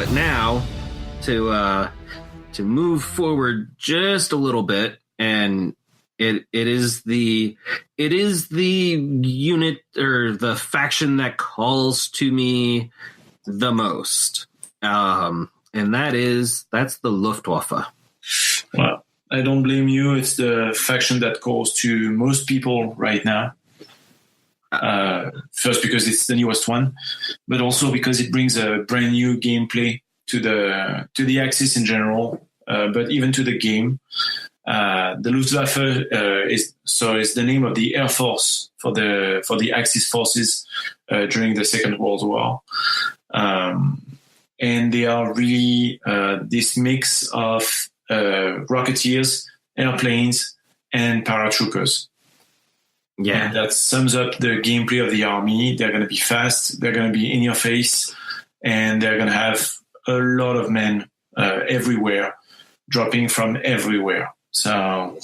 But now, to move forward just a little bit, and it is the unit or the faction that calls to me the most, and that's the Luftwaffe. Well, I don't blame you. It's the faction that calls to most people right now. First, because it's the newest one, but also because it brings a brand new gameplay to the Axis in general, but even to the game. The Luftwaffe is the name of the Air Force for the Axis forces during the Second World War, and they are really this mix of rocketeers, airplanes, and paratroopers. Yeah, and that sums up the gameplay of the army. They're going to be fast. They're going to be in your face, and they're going to have a lot of men everywhere, dropping from everywhere. So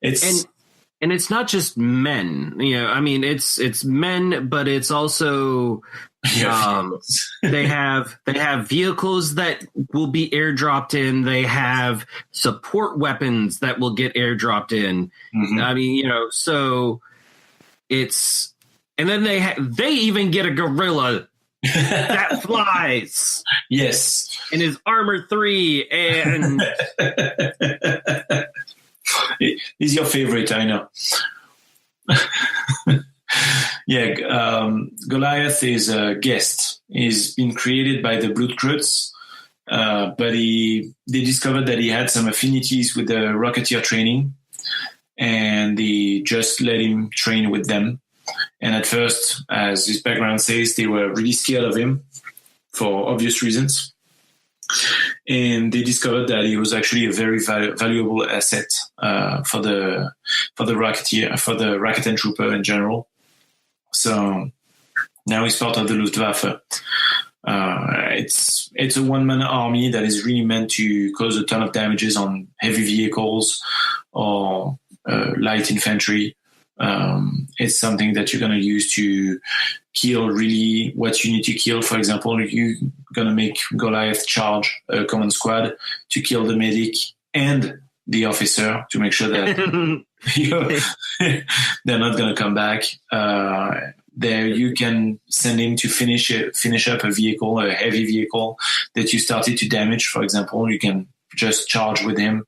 it's and it's not just men. I mean, it's men, but it's also they have vehicles that will be airdropped in. They have support weapons that will get airdropped in. Mm-hmm. I mean, so. It's and then they even get a gorilla that flies. Yes, in his Armor 3, and he's your favorite, I know. Yeah, Goliath is a guest. He's been created by the Blutkreuz, but they discovered that he had some affinities with the Rocketeer training. And they just let him train with them. And at first, as his background says, they were really scared of him for obvious reasons. And they discovered that he was actually a very valuable asset for the Rocketeer, for the Rocket and Trooper in general. So now he's part of the Luftwaffe. It's a one-man army that is really meant to cause a ton of damages on heavy vehicles or light infantry. It's something that you're going to use to kill really what you need to kill. For example, you're going to make Goliath charge a command squad to kill the medic and the officer to make sure that they're not going to come back. There you can send him to finish up a vehicle, a heavy vehicle that you started to damage. For example, you can just charge with him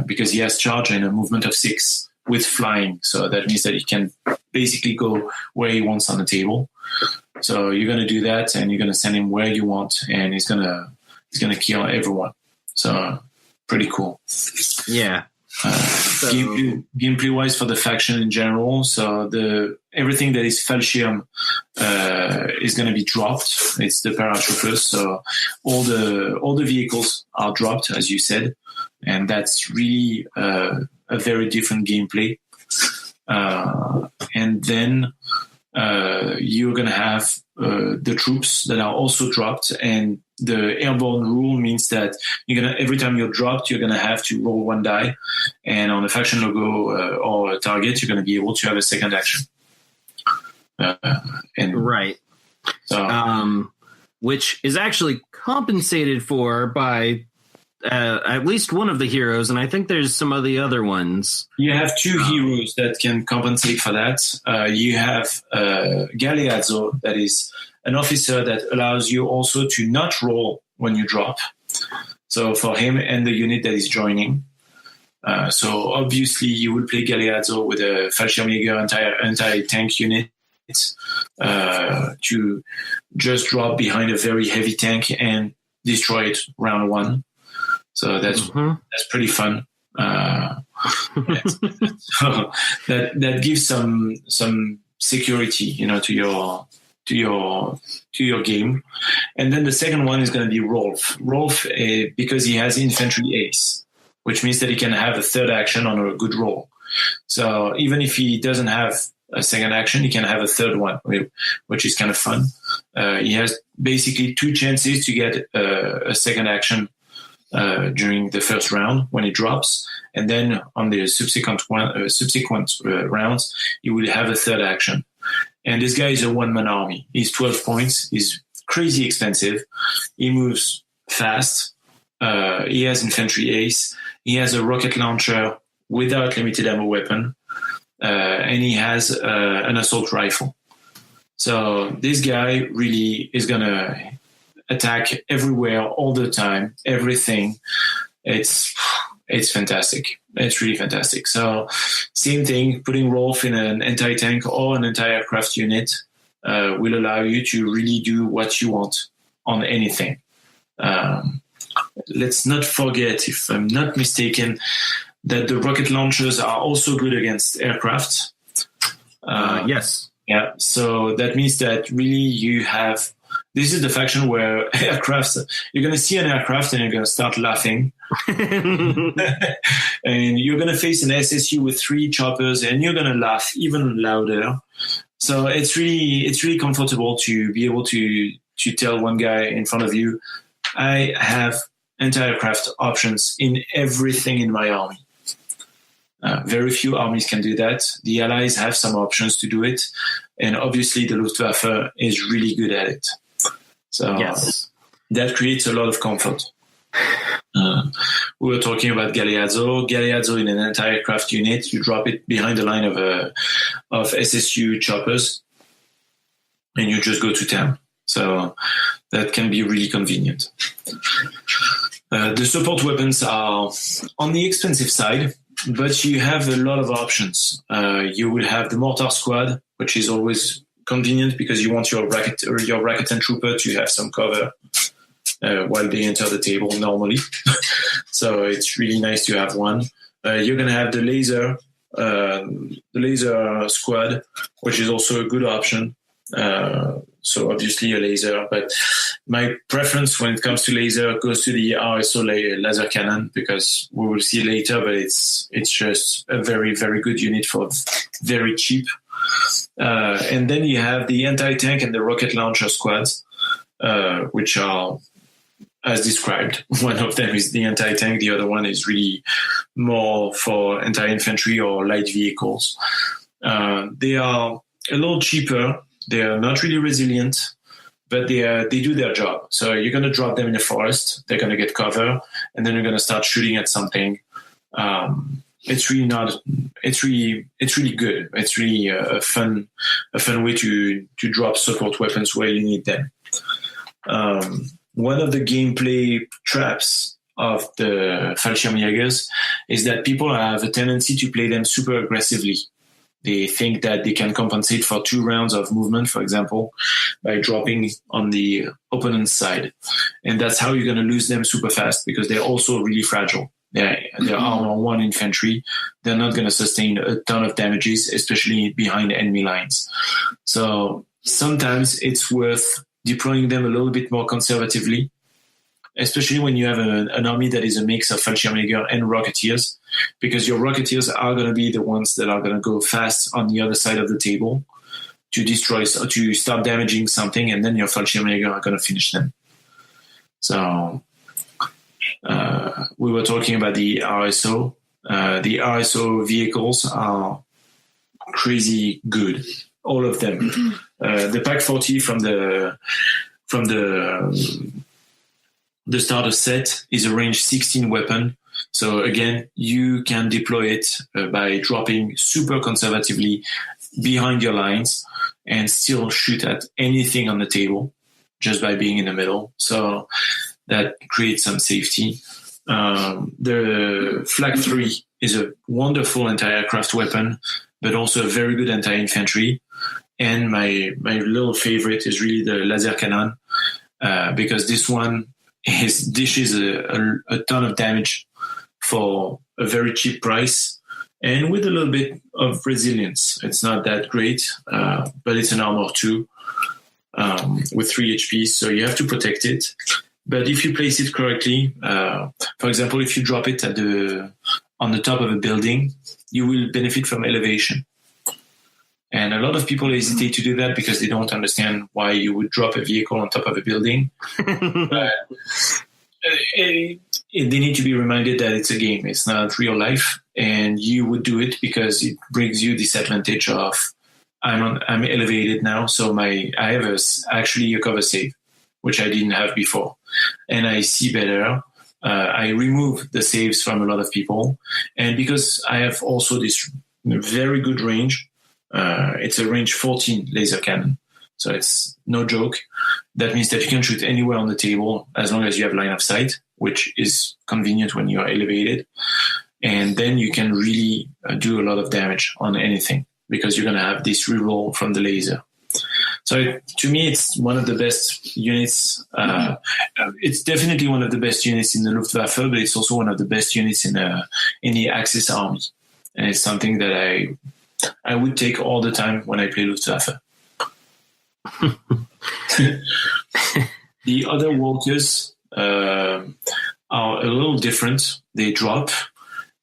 because he has charge and a movement of 6 with flying. So that means that he can basically go where he wants on the table. So you're going to do that, and you're going to send him where you want, and he's going to kill everyone. So pretty cool. Yeah. Gameplay wise for the faction in general, so everything that is Fallschirm is going to be dropped. It's the paratroopers, so all the vehicles are dropped, as you said, and that's really a very different gameplay. And then you're going to have the troops that are also dropped, and the airborne rule means that every time you're dropped, you're going to have to roll 1 die, and on the faction logo or a target, you're going to be able to have a second action. Right. So, which is actually compensated for by at least one of the heroes, and I think there's some of the other ones. You have 2 heroes that can compensate for that. You have Galeazzo, that is an officer that allows you also to not roll when you drop. So for him and the unit that is joining. So obviously you will play Galeazzo with a Fallschirmjäger anti-tank unit to just drop behind a very heavy tank and destroy it round 1. So that's pretty fun. So that gives some security, to your game. And then the second one is going to be Rolf. Rolf, because he has infantry ace, which means that he can have a third action on a good roll. So even if he doesn't have a second action, he can have a third one, which is kind of fun. He has basically 2 chances to get a second action during the first round when he drops, and then on the subsequent rounds, he will have a third action. And this guy is a one-man army. He's 12 points. He's crazy expensive. He moves fast. He has infantry ace. He has a rocket launcher without limited ammo weapon. And he has an assault rifle. So this guy really is going to attack everywhere, all the time, everything. It's fantastic. It's really fantastic. So same thing, putting Rolf in an anti-tank or an anti-aircraft unit will allow you to really do what you want on anything. Let's not forget, if I'm not mistaken, that the rocket launchers are also good against aircraft. Yes. Yeah. So that means that really you have, this is the faction where aircrafts, you're going to see an aircraft and you're going to start laughing. And you're going to face an SSU with 3 choppers and you're going to laugh even louder. So it's really comfortable to be able to tell one guy in front of you, I have anti-aircraft options in everything in my army. Very few armies can do that. The Allies have some options to do it. And obviously the Luftwaffe is really good at it. So yes, that creates a lot of comfort. We were talking about Galeazzo. Galeazzo in an anti-aircraft unit, you drop it behind the line of SSU choppers and you just go to town. So that can be really convenient. The support weapons are on the expensive side, but you have a lot of options. You will have the mortar squad, which is always convenient because you want your racket and trooper to have some cover while they enter the table normally. So it's really nice to have one. You're going to have the laser squad, which is also a good option. So obviously a laser, but my preference when it comes to laser goes to the RSO laser cannon because we will see later, but it's just a very, very good unit for very cheap. And then you have the anti-tank and the rocket launcher squads, which are as described. One of them is the anti-tank. The other one is really more for anti-infantry or light vehicles. They are a little cheaper. They are not really resilient, but they do their job. So you're going to drop them in the forest. They're going to get cover, and then you're going to start shooting at something. It's really good. It's really a fun way to drop support weapons where you need them. One of the gameplay traps of the Fallschirmjägers is that people have a tendency to play them super aggressively. They think that they can compensate for 2 rounds of movement, for example, by dropping on the opponent's side. And that's how you're going to lose them super fast because they're also really fragile. They're armor 1 infantry. They're not going to sustain a ton of damages, especially behind enemy lines. So sometimes it's worth deploying them a little bit more conservatively, especially when you have an army that is a mix of Fallschirmjäger and Rocketeers, because your Rocketeers are going to be the ones that are going to go fast on the other side of the table to destroy, or to start damaging something, and then your Fallschirmjäger are going to finish them. So we were talking about the RSO. The RSO vehicles are crazy good, all of them. The Pak 40 from the starter set is a range 16 weapon. So again, you can deploy it by dropping super conservatively behind your lines and still shoot at anything on the table just by being in the middle. So that creates some safety. The Flak 3 is a wonderful anti-aircraft weapon, but also a very good anti-infantry. And my little favorite is really the laser cannon, because this one dishes a ton of damage for a very cheap price and with a little bit of resilience. It's not that great, but it's an armor 2 with 3 HP, so you have to protect it. But if you place it correctly, for example, if you drop it on the top of a building, you will benefit from elevation. And a lot of people hesitate to do that because they don't understand why you would drop a vehicle on top of a building. But they need to be reminded that it's a game. It's not real life. And you would do it because it brings you this advantage of I'm elevated now, so I have actually a cover save. which I didn't have before, and I see better. I remove the saves from a lot of people, and because I have also this very good range, it's a range 14 laser cannon, so it's no joke. That means that you can shoot anywhere on the table as long as you have line of sight, which is convenient when you are elevated, and then you can really do a lot of damage on anything because you're going to have this reroll from the laser. So to me, it's one of the best units. It's definitely one of the best units in the Luftwaffe, but it's also one of the best units in the Axis army. And it's something that I would take all the time when I play Luftwaffe. The other walkers are a little different. They drop.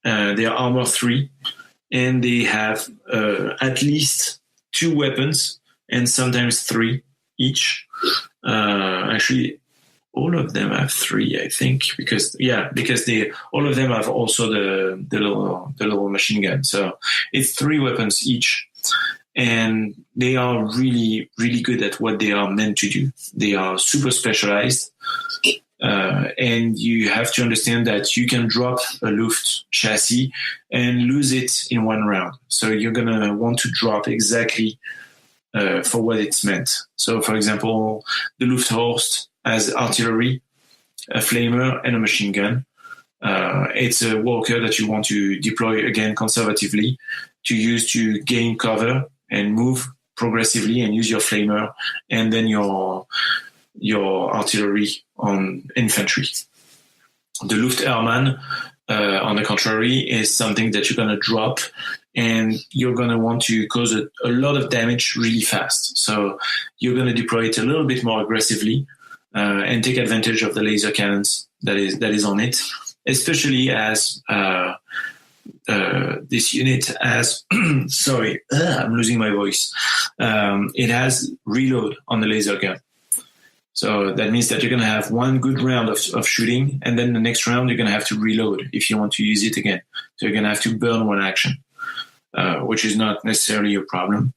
They are armor 3, and they have at least 2 weapons, and sometimes 3 each. Actually, all of them have 3, I think, because all of them have also the little machine gun. So it's 3 weapons each, and they are really, really good at what they are meant to do. They are super specialized, and you have to understand that you can drop a Luft chassis and lose it in 1 round. So you're gonna want to drop exactly for what it's meant. So, for example, the Lufthorst has artillery, a flamer, and a machine gun. It's a walker that you want to deploy again conservatively to use to gain cover and move progressively and use your flamer and then your artillery on infantry. The Luftairman, on the contrary, is something that you're going to drop and you're going to want to cause a lot of damage really fast. So you're going to deploy it a little bit more aggressively and take advantage of the laser cannons that is on it, especially as this unit has, sorry, I'm losing my voice. It has reload on the laser gun. So that means that you're going to have 1 good round of shooting, and then the next round you're going to have to reload if you want to use it again. So you're going to have to burn 1 action, which is not necessarily a problem.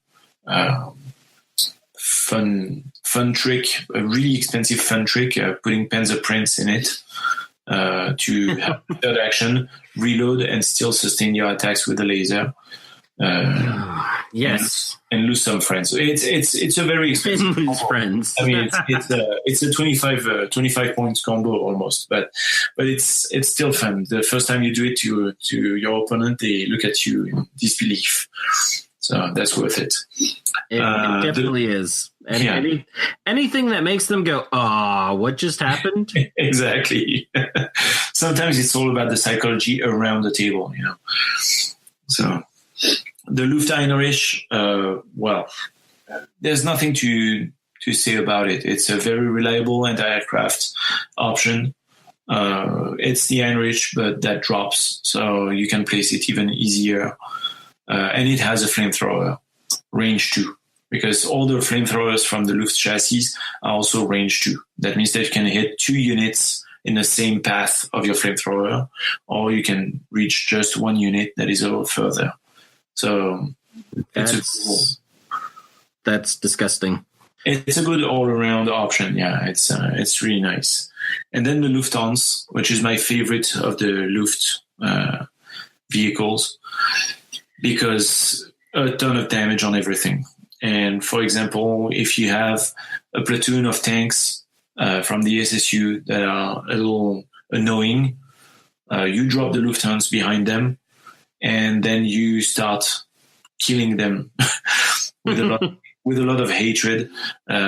Fun trick, a really expensive fun trick, putting Panzer prints in it to have third action, reload, and still sustain your attacks with the laser. Yes, and lose some friends. So it's a very expensive lose friends. I mean, it's a 25 points combo almost, but it's still fun. The first time you do it to your opponent, they look at you in disbelief. So that's worth it. It definitely is. And anything that makes them go, what just happened? Exactly. Sometimes it's all about the psychology around the table, you know. So the Luftheinrich, there's nothing to say about it. It's a very reliable anti-aircraft option. It's the Heinrich, but that drops, so you can place it even easier. And it has a flamethrower, range 2, because all the flamethrowers from the Luft chassis are also range 2. That means that you can hit 2 units in the same path of your flamethrower, or you can reach just 1 unit that is a little further. So that's disgusting. It's a good all-around option. Yeah, it's really nice. And then the Lufthansa, which is my favorite of the Luft vehicles, because a ton of damage on everything. And for example, if you have a platoon of tanks from the SSU that are a little annoying, you drop the Lufthansa behind them, and then you start killing them with a lot of hatred,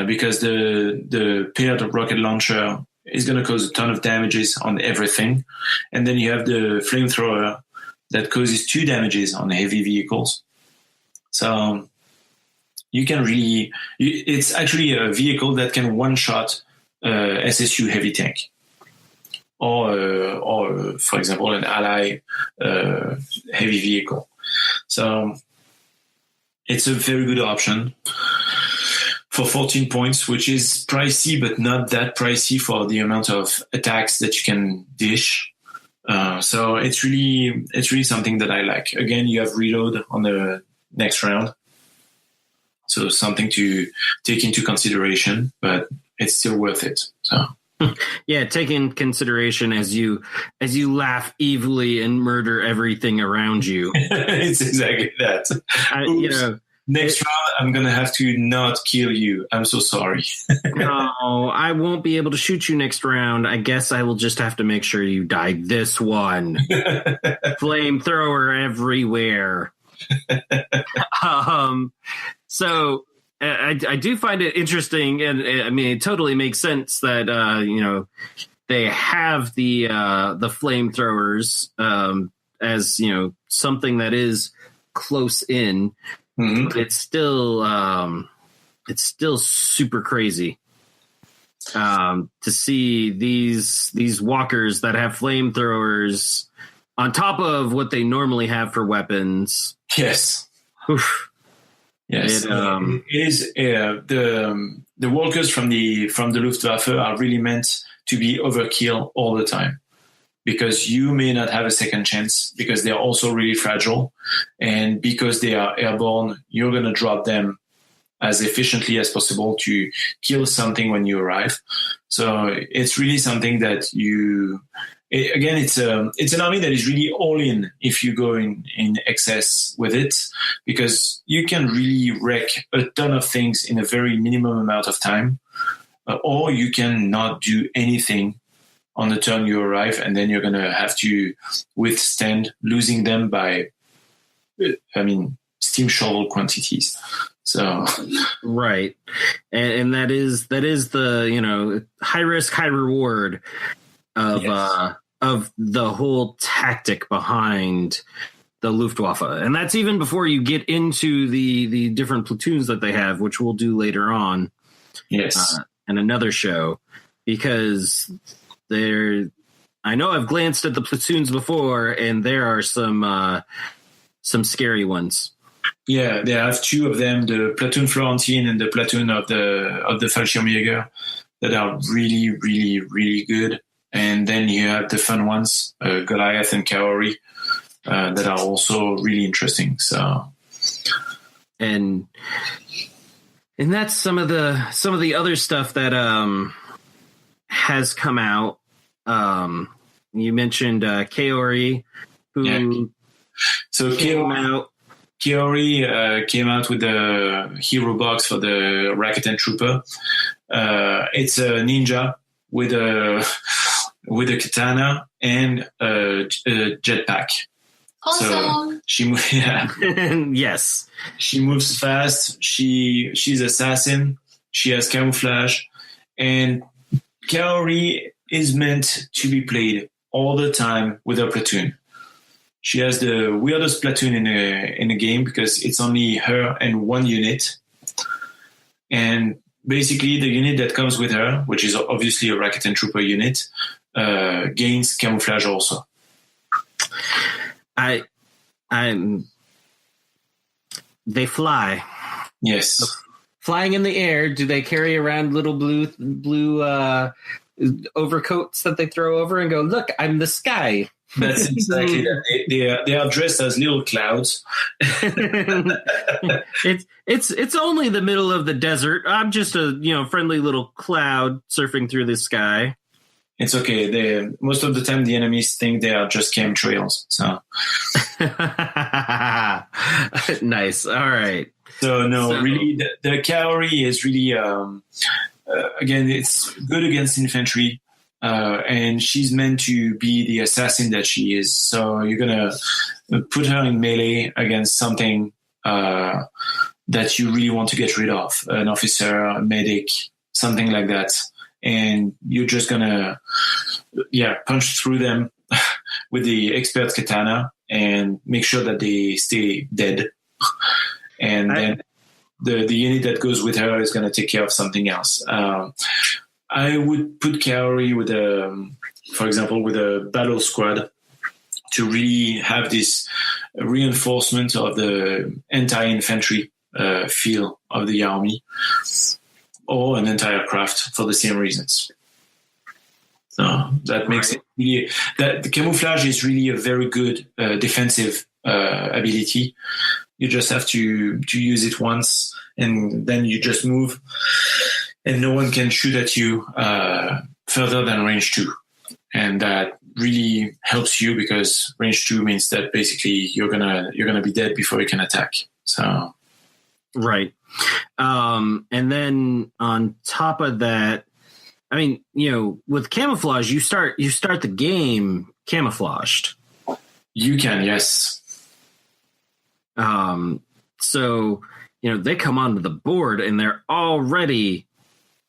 because the paired rocket launcher is going to cause a ton of damages on everything, and then you have the flamethrower that causes 2 damages on heavy vehicles. So you can really, it's actually a vehicle that can one-shot SSU heavy tank, or for example, an ally heavy vehicle. So it's a very good option for 14 points, which is pricey, but not that pricey for the amount of attacks that you can dish. So it's really something that I like. Again, you have reload on the next round, so something to take into consideration, but it's still worth it. So. Yeah, take in consideration as you laugh evilly and murder everything around you. It's exactly that. Next round, I'm gonna have to not kill you. I'm so sorry. No, I won't be able to shoot you next round. I guess I will just have to make sure you die this one. Flamethrower everywhere. So I do find it interesting, and I mean, it totally makes sense that they have the flamethrowers as something that is close in, but it's still super crazy to see these walkers that have flamethrowers on top of what they normally have for weapons. Yes. Oof. Yes, the walkers from the Luftwaffe are really meant to be overkill all the time, because you may not have a second chance, because they are also really fragile, and because they are airborne, you're going to drop them as efficiently as possible to kill something when you arrive. So it's really something that it's an army that is really all in if you go in excess with it, because you can really wreck a ton of things in a very minimum amount of time, or you can not do anything on the turn you arrive, and then you're going to have to withstand losing them by, steam shovel quantities. So right, and that is the high risk, high reward of of the whole tactic behind the Luftwaffe. And that's even before you get into the different platoons that they have, which we'll do later on. Yes. In another show, because I know I've glanced at the platoons before, and there are some scary ones. Yeah, they have two of them, the platoon Florentine and the platoon of the Fallschirmjäger, that are really, really, really good. And then you have the fun ones, Goliath and Kaori, that are also really interesting. So, and that's some of the other stuff that has come out. You mentioned Kaori, who Kaori came out with the hero box for the Rakuten Trooper. It's a ninja with a katana and a jetpack. Awesome. So yes, she moves fast. She's assassin. She has camouflage, and Kaori is meant to be played all the time with her platoon. She has the weirdest platoon in a game, because it's only her and one unit, and basically the unit that comes with her, which is obviously a Rakuten Trooper unit, gains camouflage also. They fly. Yes. Flying in the air, do they carry around little blue overcoats that they throw over and go, "Look, I'm the sky"? That's exactly that. They are dressed as little clouds. It's only the middle of the desert. I'm just a friendly little cloud surfing through the sky. It's okay. Most of the time, the enemies think they are just chemtrails. So nice. All right. So really, the Kaori is really again, it's good against infantry. And she's meant to be the assassin that she is. So you're going to put her in melee against something that you really want to get rid of, an officer, a medic, something like that. And you're just going to punch through them with the expert katana and make sure that they stay dead. And then the unit that goes with her is going to take care of something else. I would put Kaori for example, with a battle squad to really have this reinforcement of the anti-infantry feel of the army, or an entire craft for the same reasons. So that makes it really, that the camouflage is really a very good defensive ability. You just have to use it once, and then you just move and no one can shoot at you further than range 2. And that really helps you because range 2 means that basically you're gonna be dead before you can attack. So right. And then on top of that, I mean, with camouflage, you start the game camouflaged. You can, yes. So they come onto the board and they're already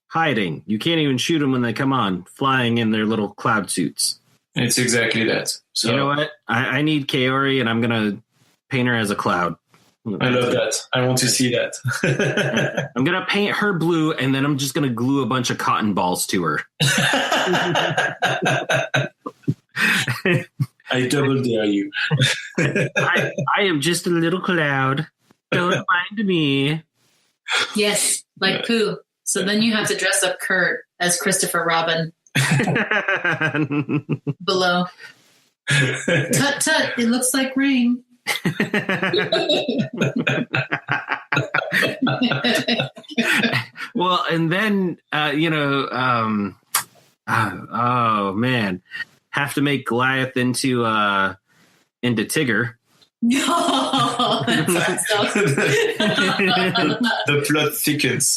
hiding. You can't even shoot them when they come on, flying in their little cloud suits. It's exactly that. So you know what? I need Gregiore, and I'm gonna paint her as a cloud. I love that. I want to see that. I'm gonna paint her blue, and then I'm just gonna glue a bunch of cotton balls to her. I double dare you. I am just a little cloud. Don't mind me. Yes, like poo. So then you have to dress up Kurt as Christopher Robin. Below. Tut tut, it looks like rain. Well, and then oh man, have to make Goliath into Tigger. No, that's the plot thickens.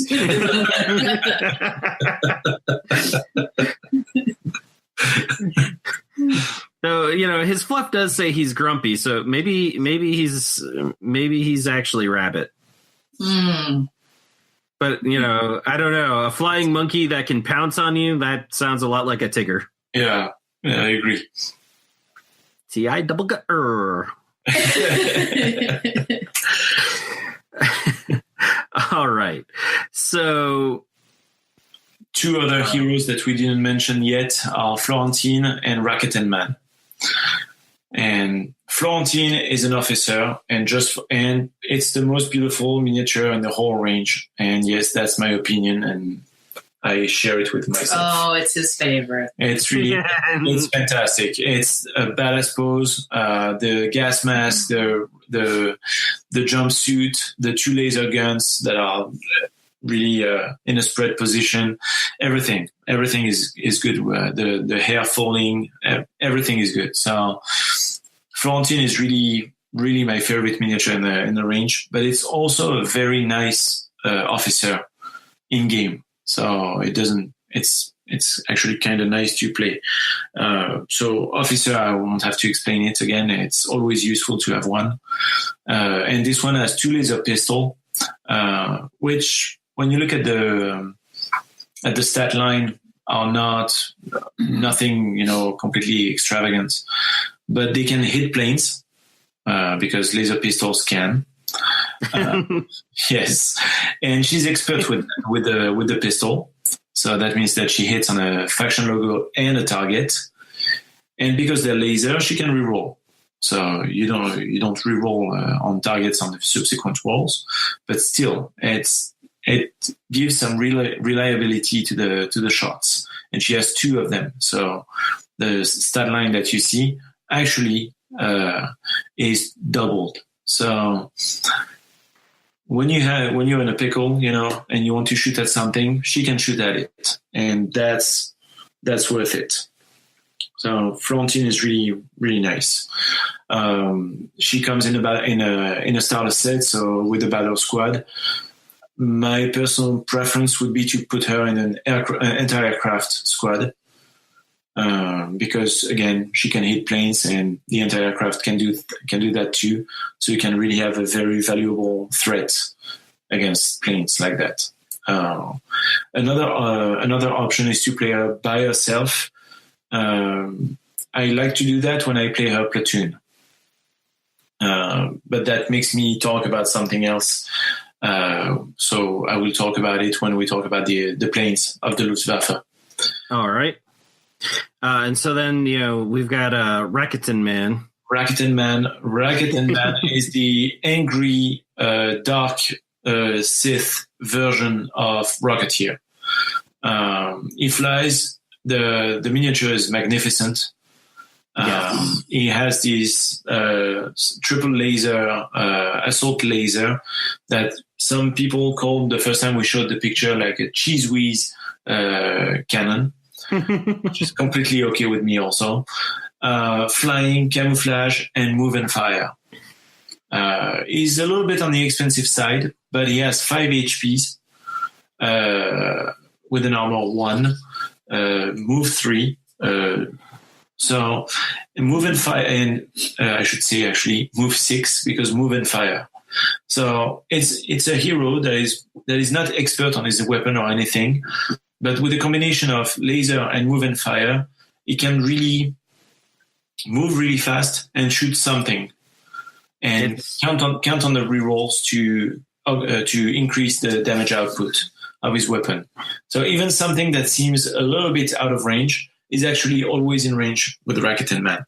So his fluff does say he's grumpy. So maybe he's actually Rabbit. Mm. But I don't know. A flying monkey that can pounce on you, that sounds a lot like a Tigger. Yeah, I agree. T-I double G-er. All right. So 2 other heroes that we didn't mention yet are Florentine and Rakuten Man. And Florentine is an officer, and it's the most beautiful miniature in the whole range. And yes, that's my opinion, and I share it with myself. Oh, it's his favorite. It's really, it's fantastic. It's a badass pose. The gas mask, the jumpsuit, the 2 laser guns that are really in a spread position. Everything is good. The hair falling, everything is good. So Florentine is really, really my favorite miniature in the range. But it's also a very nice officer in game. So it's actually kind of nice to play. So officer, I won't have to explain it again. It's always useful to have one. And this one has 2 laser pistol, which when you look at the stat line are nothing, completely extravagant, but they can hit planes, because laser pistols can. Yes, and she's expert with the pistol, so that means that she hits on a faction logo and a target. And because they're laser, she can reroll. So you don't reroll on targets on the subsequent rolls, but still it gives some reliability to the shots. And she has 2 of them, so the stat line that you see actually is doubled. So when you're in a pickle, and you want to shoot at something, she can shoot at it, and that's worth it. So Florentine is really, really nice. She comes in a starter set, so with a battle squad. My personal preference would be to put her in an anti-aircraft squad, because again, she can hit planes, and the anti-aircraft can do that too. So you can really have a very valuable threat against planes like that. Another option is to play her by herself. I like to do that when I play her platoon, but that makes me talk about something else. So I will talk about it when we talk about the planes of the Luftwaffe. All right. And so then, we've got Rakuten Man. Rakuten Man is the angry, dark Sith version of Rocketeer. He flies. The miniature is magnificent. He has these triple laser assault laser that some people called the first time we showed the picture like a cheese whiz cannon, which is completely okay with me also. Flying, camouflage, and move and fire. He's a little bit on the expensive side, but he has 5 HPs with an armor 1, move 3. So move and fire, and I should say actually move 6 because move and fire. So it's a hero that is not expert on his weapon or anything, but with a combination of laser and move and fire, he can really move really fast and shoot something, and count on the rerolls to increase the damage output of his weapon. So even something that seems a little bit out of range is actually always in range with the Rakuten Man.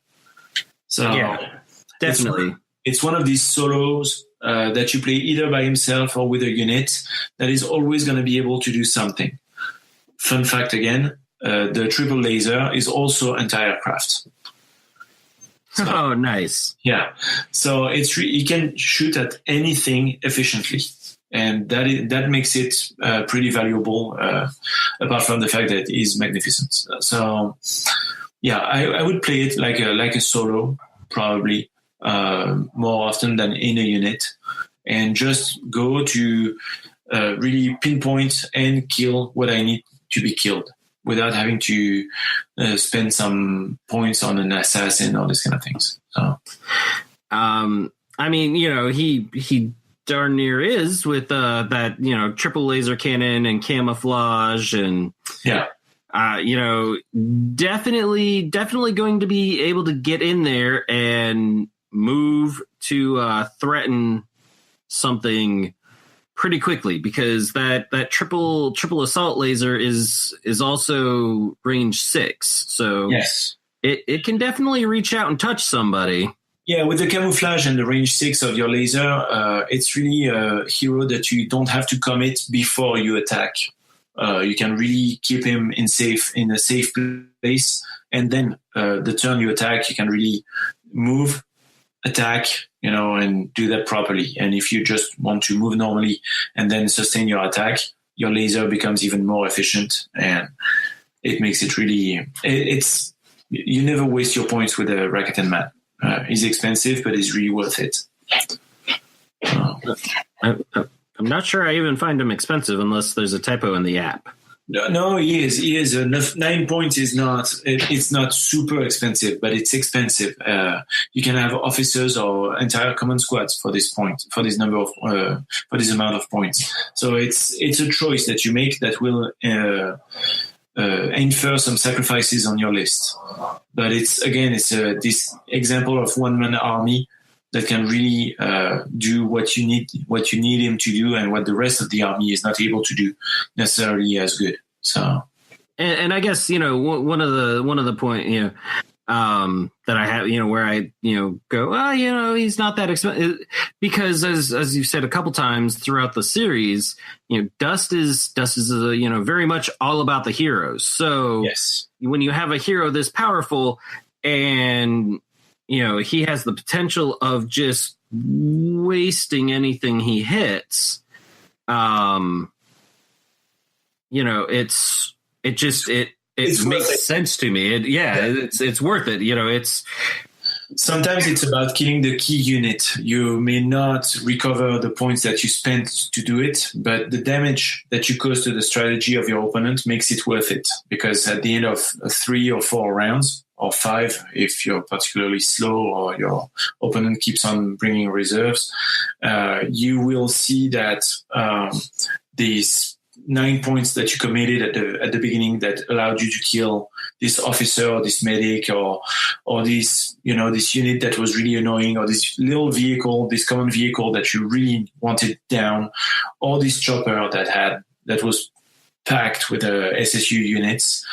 So yeah, definitely. It's one of these solos that you play either by himself or with a unit that is always going to be able to do something. Fun fact again, the triple laser is also anti-aircraft. So, oh, nice. Yeah. So he can shoot at anything efficiently. And that makes it pretty valuable, apart from the fact that he's magnificent. So, yeah, I would play it like a solo, probably more often than in a unit, and just go to really pinpoint and kill what I need to be killed without having to spend some points on an assassin or this kind of things. So, I mean, he darn near is with that triple laser cannon and camouflage and definitely going to be able to get in there and move to threaten something pretty quickly, because that triple assault laser is also range 6, so yes, it can definitely reach out and touch somebody. Yeah, with the camouflage and the range 6 of your laser, it's really a hero that you don't have to commit before you attack. You can really keep him in a safe place, and then the turn you attack, you can really move, attack, and do that properly. And if you just want to move normally and then sustain your attack, your laser becomes even more efficient, and it makes it really. You never waste your points with a Rakuten Man. He's expensive, but he's really worth it. I'm not sure I even find him expensive unless there's a typo in the app. No, he is. He is. 9 points is not. It's not super expensive, but it's expensive. You can have officers or entire command squads for this point, for this number of, for this amount of points. So it's a choice that you make that will infer some sacrifices on your list. But it's this example of one-man army that can really do what you need him to do, and what the rest of the army is not able to do necessarily as good. So, and I guess one of the point that I have where I go, he's not that expensive, because as you've said a couple times throughout the series, Dust is very much all about the heroes. So yes, when you have a hero this powerful and he has the potential of just wasting anything he hits, it makes sense to me. It's worth it. It's sometimes it's about killing the key unit. You may not recover the points that you spent to do it, but the damage that you cause to the strategy of your opponent makes it worth it, because at the end of 3 or 4 rounds, or 5 if you're particularly slow or your opponent keeps on bringing reserves, you will see that these 9 points that you committed at the beginning that allowed you to kill this officer or this medic or this this unit that was really annoying, or this little vehicle, this common vehicle that you really wanted down, or this chopper that was packed with SSU units.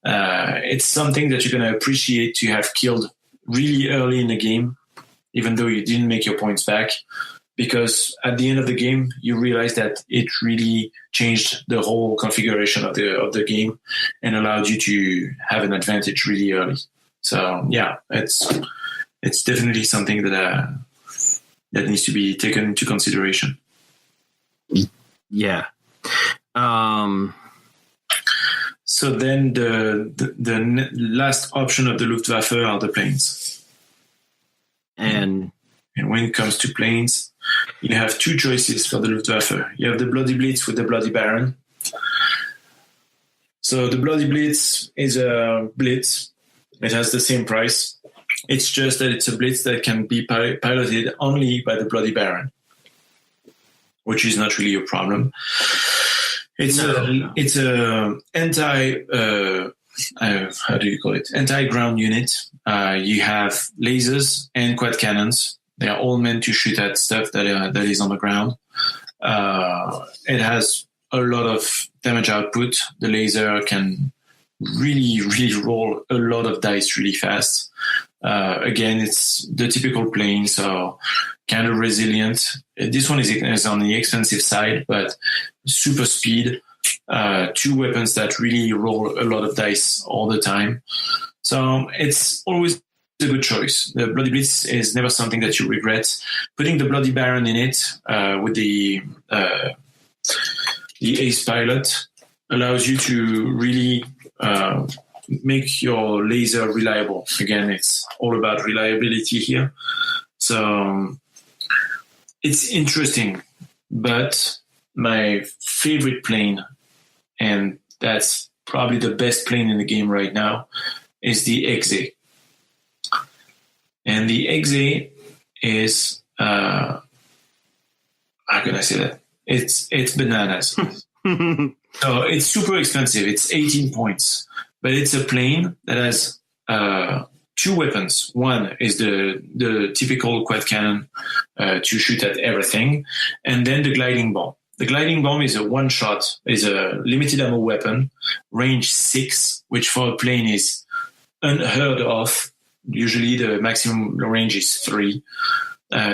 It's something that you're going to appreciate to have killed really early in the game, even though you didn't make your points back, because at the end of the game, you realize that it really changed the whole configuration of the game and allowed you to have an advantage really early. So yeah, it's definitely something that needs to be taken into consideration. Yeah. So then the last option of the Luftwaffe are the planes. And when it comes to planes, you have two choices for the Luftwaffe. You have the Bloody Blitz with the Bloody Baron. So the Bloody Blitz is a blitz. It has the same price. It's just that it's a blitz that can be piloted only by the Bloody Baron, which is not really a problem. It's a anti-ground unit. You have lasers and quad cannons. They are all meant to shoot at stuff that is on the ground. It has a lot of damage output. The laser can really, really roll a lot of dice really fast. Again, it's the typical plane, so kind of resilient. This one is on the expensive side, but super speed. Two weapons that really roll a lot of dice all the time. So it's always a good choice. The Bloody Blitz is never something that you regret. Putting the Bloody Baron in it with the Ace Pilot allows you to really make your laser reliable. Again, it's all about reliability here. So it's interesting, but my favorite plane, and that's probably the best plane in the game right now, is the XA. And the XA is, how can I say that? It's bananas. So it's super expensive. It's 18 points, but it's a plane that has two weapons. One is the typical quad cannon to shoot at everything, and then the gliding bomb. The gliding bomb is a one-shot, is a limited ammo weapon, range 6, which for a plane is unheard of. Usually the maximum range is 3.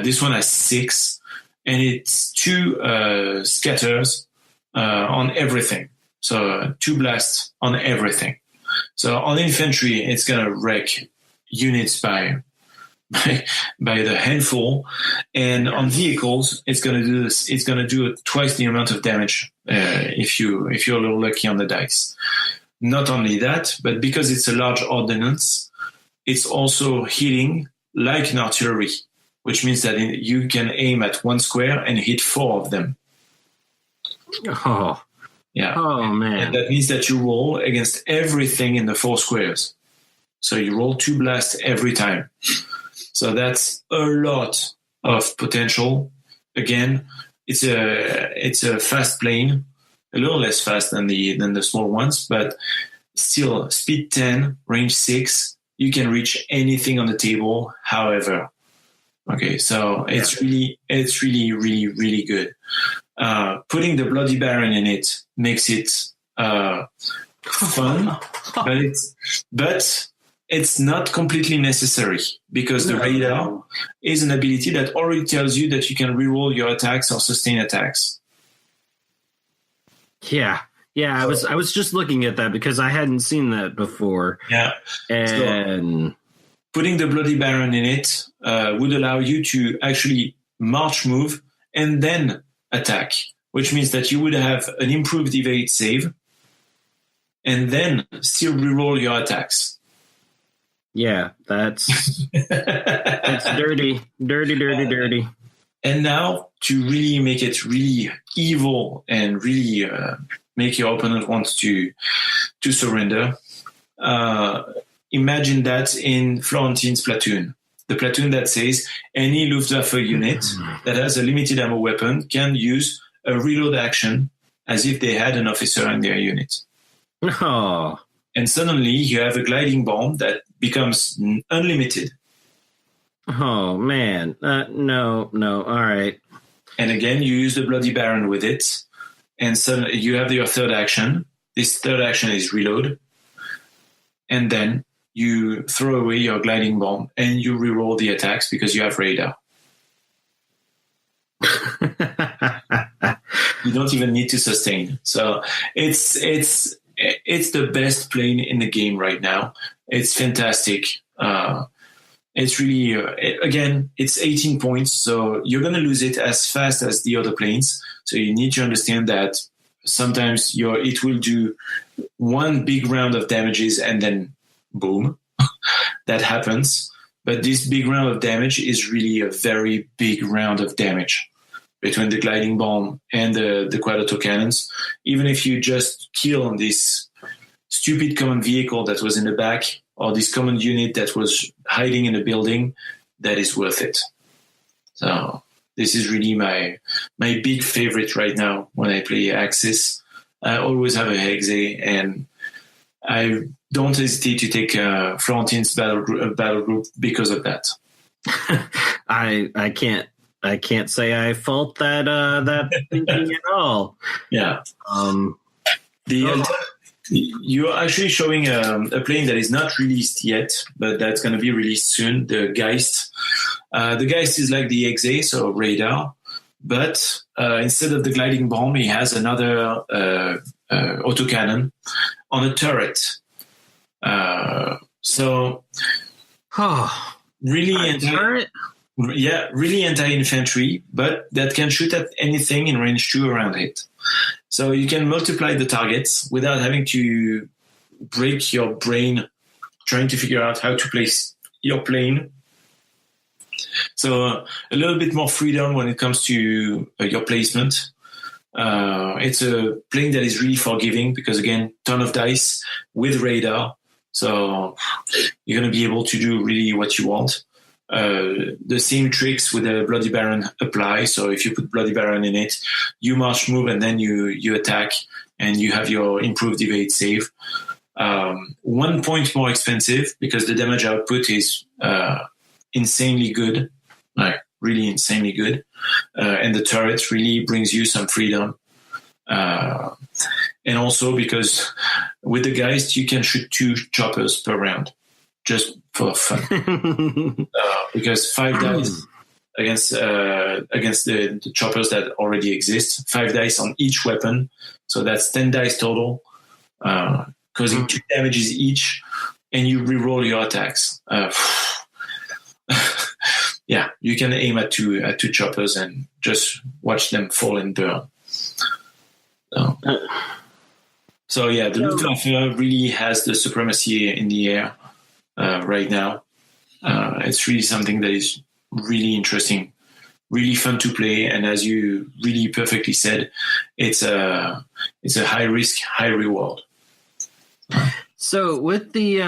This one has 6, and it's 2 scatters on everything. So 2 blasts on everything. So on infantry, it's going to wreck units by the handful, and on vehicles, it's going to do this. It's going to do twice the amount of damage if you're a little lucky on the dice. Not only that, but because it's a large ordnance, it's also hitting like an artillery, which means that you can aim at 1 square and hit 4 of them. Oh, yeah. Oh man! And that means that you roll against everything in the 4 squares. So you roll 2 blasts every time. So that's a lot of potential. Again, it's a fast plane, a little less fast than the small ones, but still speed 10, range 6. You can reach anything on the table. However, okay, so it's really, really, really good. Putting the Bloody Baron in it makes it fun, but it's not completely necessary, because the radar is an ability that already tells you that you can reroll your attacks or sustain attacks. Yeah. I was just looking at that because I hadn't seen that before. Yeah. And so putting the Bloody Baron in it would allow you to actually march move and then attack, which means that you would have an improved evade save and then still reroll your attacks. Yeah, that's dirty. And now to really make it really evil and really make your opponent want to surrender, imagine that in Florentine's platoon. The platoon that says any Luftwaffe unit that has a limited ammo weapon can use a reload action as if they had an officer in their unit. Oh. And suddenly you have a gliding bomb that becomes unlimited. Oh, man. No. All right. And again, you use the Bloody Baron with it. And suddenly you have your third action. This third action is reload. And then you throw away your gliding bomb and you reroll the attacks because you have radar. You don't even need to sustain. So it's the best plane in the game right now. It's fantastic. It's really, again, it's 18 points, so you're going to lose it as fast as the other planes. So you need to understand that sometimes it will do one big round of damages and then boom, that happens. But this big round of damage is really a very big round of damage between the gliding bomb and the quad autocannons. Even if you just kill this stupid common vehicle that was in the back, or this command unit that was hiding in a building, that is worth it. So this is really my big favorite right now when I play Axis. I always have a Hexe, and I don't hesitate to take Florentine's battle group because of that. I can't say I fault that thinking at all. Yeah. You're actually showing a plane that is not released yet, but that's going to be released soon, the Geist. The Geist is like the Hexe, so radar, but instead of the gliding bomb, he has another autocannon on a turret. Really turret? Yeah, really anti-infantry, but that can shoot at anything in range 2 around it. So you can multiply the targets without having to break your brain trying to figure out how to place your plane. So a little bit more freedom when it comes to your placement. It's a plane that is really forgiving because, again, ton of dice with radar. So you're going to be able to do really what you want. The same tricks with the Bloody Baron apply. So if you put Bloody Baron in it, you march move and then you attack and you have your improved evade save. 1 point more expensive because the damage output is insanely good, like really insanely good. And the turret really brings you some freedom. And also because with the Geist, you can shoot 2 choppers per round. Just for fun, because 5 dice against the choppers that already exist, 5 dice on each weapon, so that's 10 dice total, causing 2 damages each, and you reroll your attacks. Yeah, you can aim at two choppers and just watch them fall and burn. So yeah, the Luftwaffe really has the supremacy in the air. Right now, it's really something that is really interesting, really fun to play, and as you really perfectly said, it's a high risk, high reward. So with the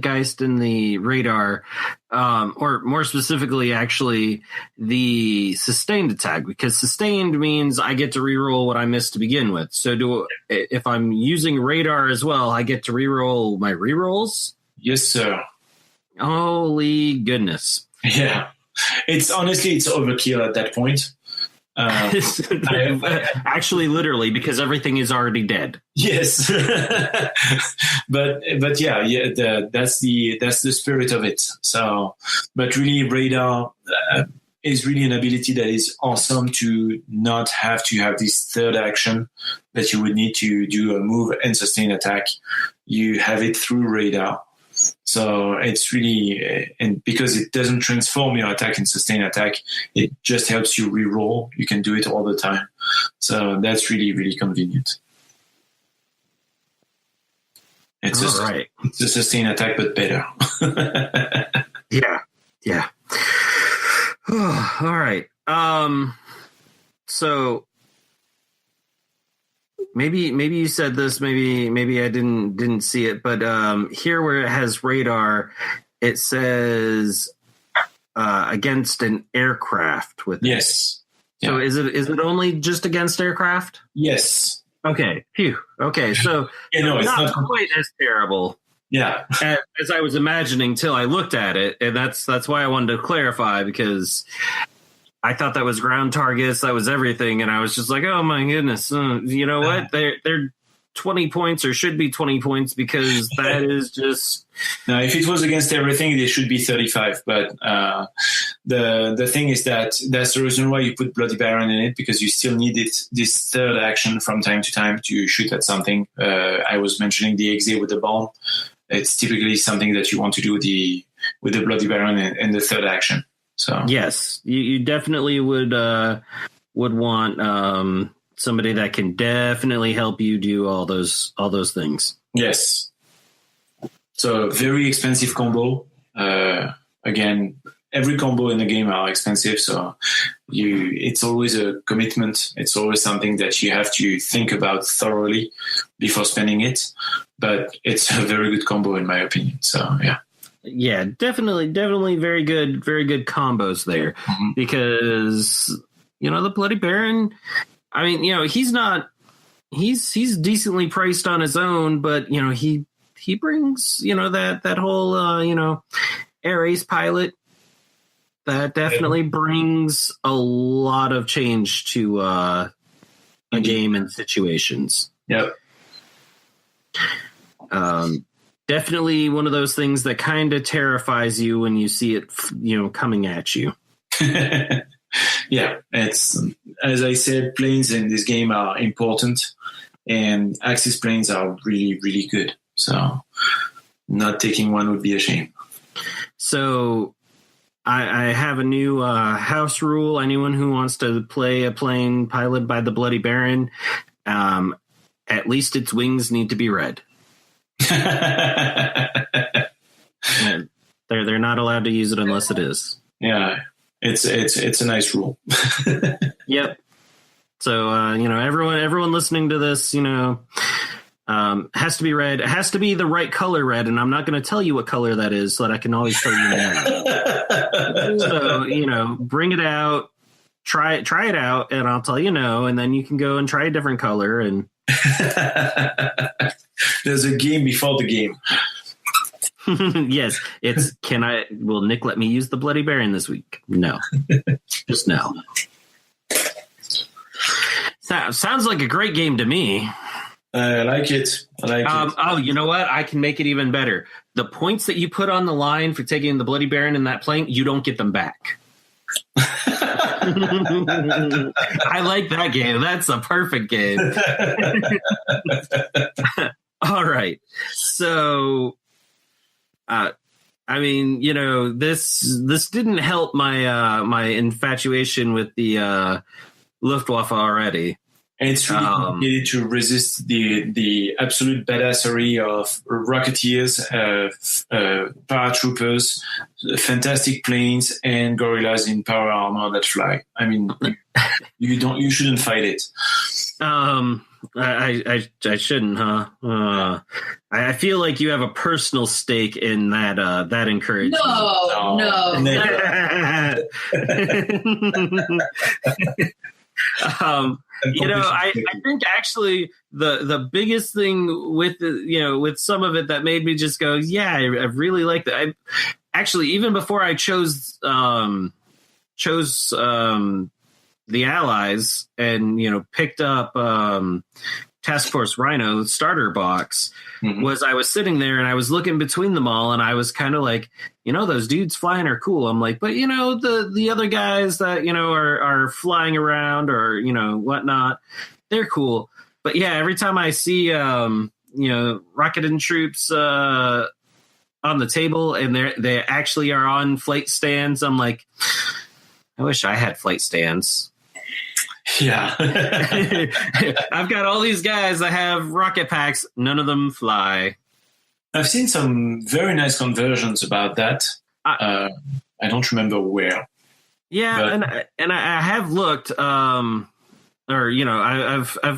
Geist and the radar, or more specifically, actually, the sustained attack, because sustained means I get to reroll what I missed to begin with. So if I'm using radar as well, I get to reroll my rerolls? Yes, sir. Holy goodness. Yeah. It's overkill at that point. Actually, literally, because everything is already dead. Yes, but yeah, that's the spirit of it. So, but really, radar is really an ability that is awesome to not have to have this third action that you would need to do a move and sustain attack. You have it through radar. So it's really, and because it doesn't transform your attack and sustain attack, it just helps you reroll. You can do it all the time. So that's really, really convenient. It's it's a sustain attack, but better. Yeah. All right. So maybe you said this, maybe I didn't see it, but here where it has radar, it says against an aircraft with it. Yes. So is it only just against aircraft? Yes. Okay. Phew. Okay. So it's not quite as terrible. Yeah. as I was imagining till I looked at it, and that's why I wanted to clarify, because I thought that was ground targets, that was everything, and I was just like, oh my goodness, you know what? They're 20 points, or should be 20 points, because that is just. Now, if it was against everything, they should be 35. But the thing is that's the reason why you put Bloody Baron in it, because you still need this third action from time to time to shoot at something. I was mentioning the Hexe with the bomb. it's typically something that you want to do with the Bloody Baron and the third action. So yes, you definitely would want somebody that can definitely help you do all those things. Yes. So very expensive combo. Again, every combo in the game are expensive, so it's always a commitment. It's always something that you have to think about thoroughly before spending it. But it's a very good combo in my opinion. So yeah. Yeah, definitely very good combos there. Mm-hmm. Because the Bloody Baron, I mean, he's decently priced on his own, but he brings that whole air ace pilot that definitely brings a lot of change to a game and situations. Yep. Definitely one of those things that kind of terrifies you when you see it, coming at you. Yeah, it's, as I said, planes in this game are important, and Axis planes are really, really good. So not taking one would be a shame. So I have a new house rule. Anyone who wants to play a plane piloted by the Bloody Baron, at least its wings need to be red. They're not allowed to use it unless it is. Yeah, it's a nice rule. Yep. So everyone listening to this, has to be red. It has to be the right color red, and I'm not going to tell you what color that is, so that I can always tell you now. So bring it out, try it out, and I'll tell you no, and then you can go and try a different color. And there's a game before the game. Yes, it's will Nick let me use the Bloody Baron this week? No. Just no. Sounds like a great game to me. I like it. Oh, you know what? I can make it even better. The points that you put on the line for taking the Bloody Baron in that plane, you don't get them back. I like that game. That's a perfect game. All right. So, I mean, this didn't help my infatuation with the Luftwaffe already. And it's really complicated to resist the absolute badassery of Rocketeers, paratroopers, fantastic planes, and gorillas in power armor that fly. I mean, you shouldn't fight it. I shouldn't, huh? I feel like you have a personal stake in that encouragement. No. I think actually the biggest thing with with some of it that made me just go, yeah, I really like that. I actually, even before I chose the Allies and picked up Task Force Rhino starter box, was I was sitting there and I was looking between them all, and I was kind of like, those dudes flying are cool. I'm like, but the other guys that are flying around or whatnot, they're cool. But yeah, every time I see rocket and troops on the table and they actually are on flight stands, I'm like, I wish I had flight stands. Yeah. I've got all these guys that have rocket packs. None of them fly. I've seen some very nice conversions about that. I don't remember where. Yeah, but. and I have looked, I've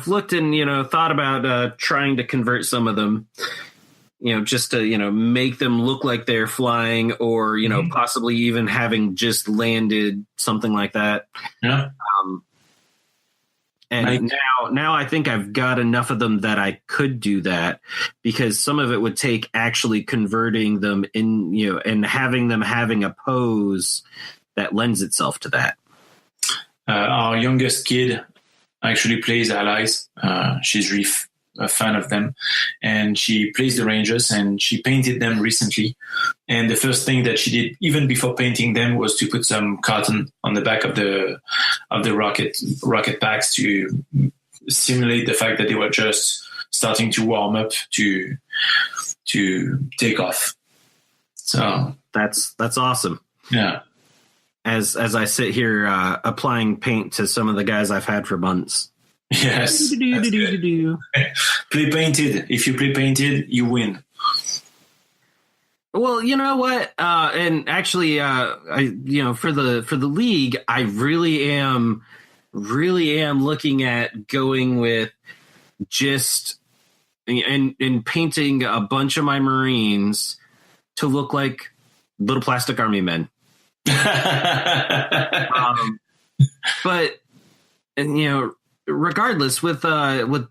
looked and thought about trying to convert some of them, just to make them look like they're flying, or possibly even having just landed, something like that. Yeah. And now I think I've got enough of them that I could do that, because some of it would take actually converting them in, and having them having a pose that lends itself to that. Our youngest kid actually plays Allies. She's really a fan of them, and she plays the Rangers, and she painted them recently. And the first thing that she did, even before painting them, was to put some cotton on the back of the rocket packs to simulate the fact that they were just starting to warm up to to take off. So that's awesome. Yeah. As I sit here applying paint to some of the guys I've had for months. Yes. Play painted. If you play painted, you win. Well, you know what? And actually, for the league, I really am looking at going with just and painting a bunch of my Marines to look like little plastic army men. But regardless, with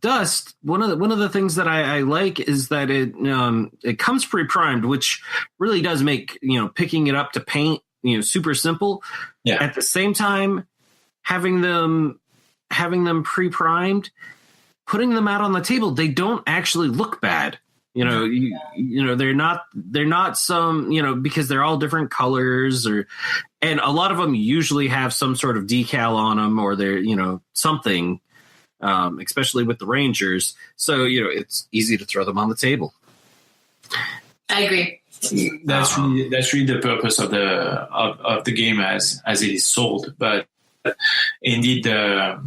Dust, one of the things that I like is that it comes pre-primed, which really does make picking it up to paint super simple. Yeah. At the same time, having them pre-primed, putting them out on the table, they don't actually look bad. They're not some, because they're all different colors and a lot of them usually have some sort of decal on them or they're, something, especially with the Rangers. So, it's easy to throw them on the table. I agree. That's really the purpose of the game as it is sold. But indeed, the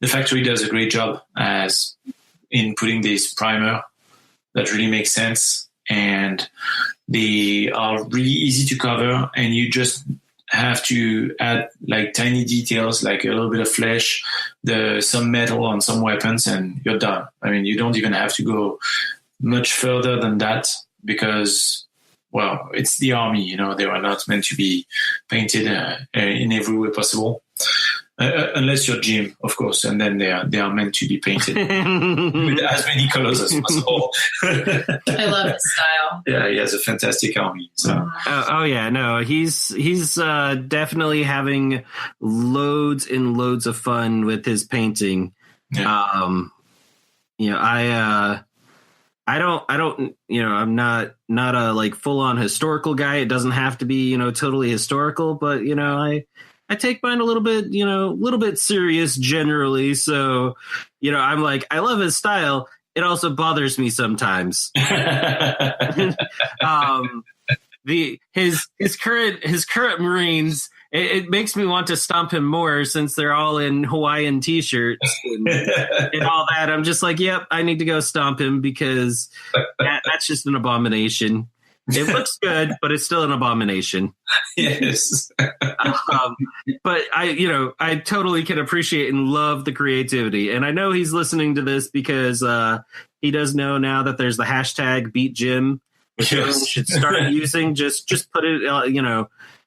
factory does a great job in putting this primer. That really makes sense, and they are really easy to cover, and you just have to add like tiny details, like a little bit of flesh, some metal on some weapons, and you're done. I mean, you don't even have to go much further than that because, well, it's the army. They were not meant to be painted in every way possible. Unless you're Jim, of course, and then they are meant to be painted with as many colors as possible. I love his style. Yeah, he has a fantastic army. So. Oh yeah, no, he's definitely having loads and loads of fun with his painting. Yeah. I don't, I'm not a like full on historical guy. It doesn't have to be, totally historical, but I take mine a little bit serious generally. So, I'm like, I love his style. It also bothers me sometimes. His current Marines, it makes me want to stomp him more since they're all in Hawaiian t-shirts and all that. I'm just like, yep, I need to go stomp him because that's just an abomination. It looks good, but it's still an abomination. Yes. But I totally can appreciate and love the creativity. And I know he's listening to this because he does know now that there's the hashtag Beat Jim, which everyone should start using. Just put it,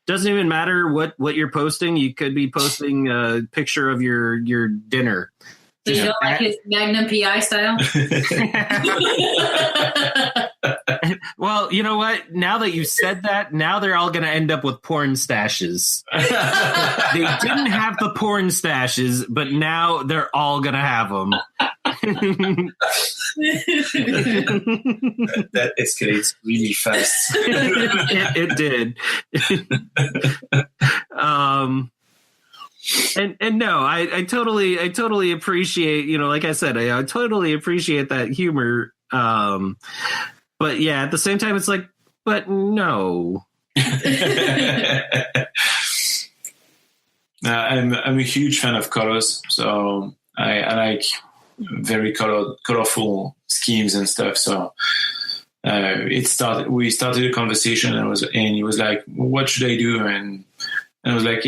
doesn't even matter what you're posting. You could be posting a picture of your dinner. So you don't like his Magnum PI style? Well, you know what? Now that you said that, now they're all going to end up with porn stashes. They didn't have the porn stashes, but now they're all going to have them. That escalates really fast. It did. And no, I totally appreciate, like I said, I totally appreciate that humor. But yeah, at the same time, it's like, but no. I'm a huge fan of colors, so I like very colorful schemes and stuff. So we started a conversation, and he was like, "What should I do?" And I was like,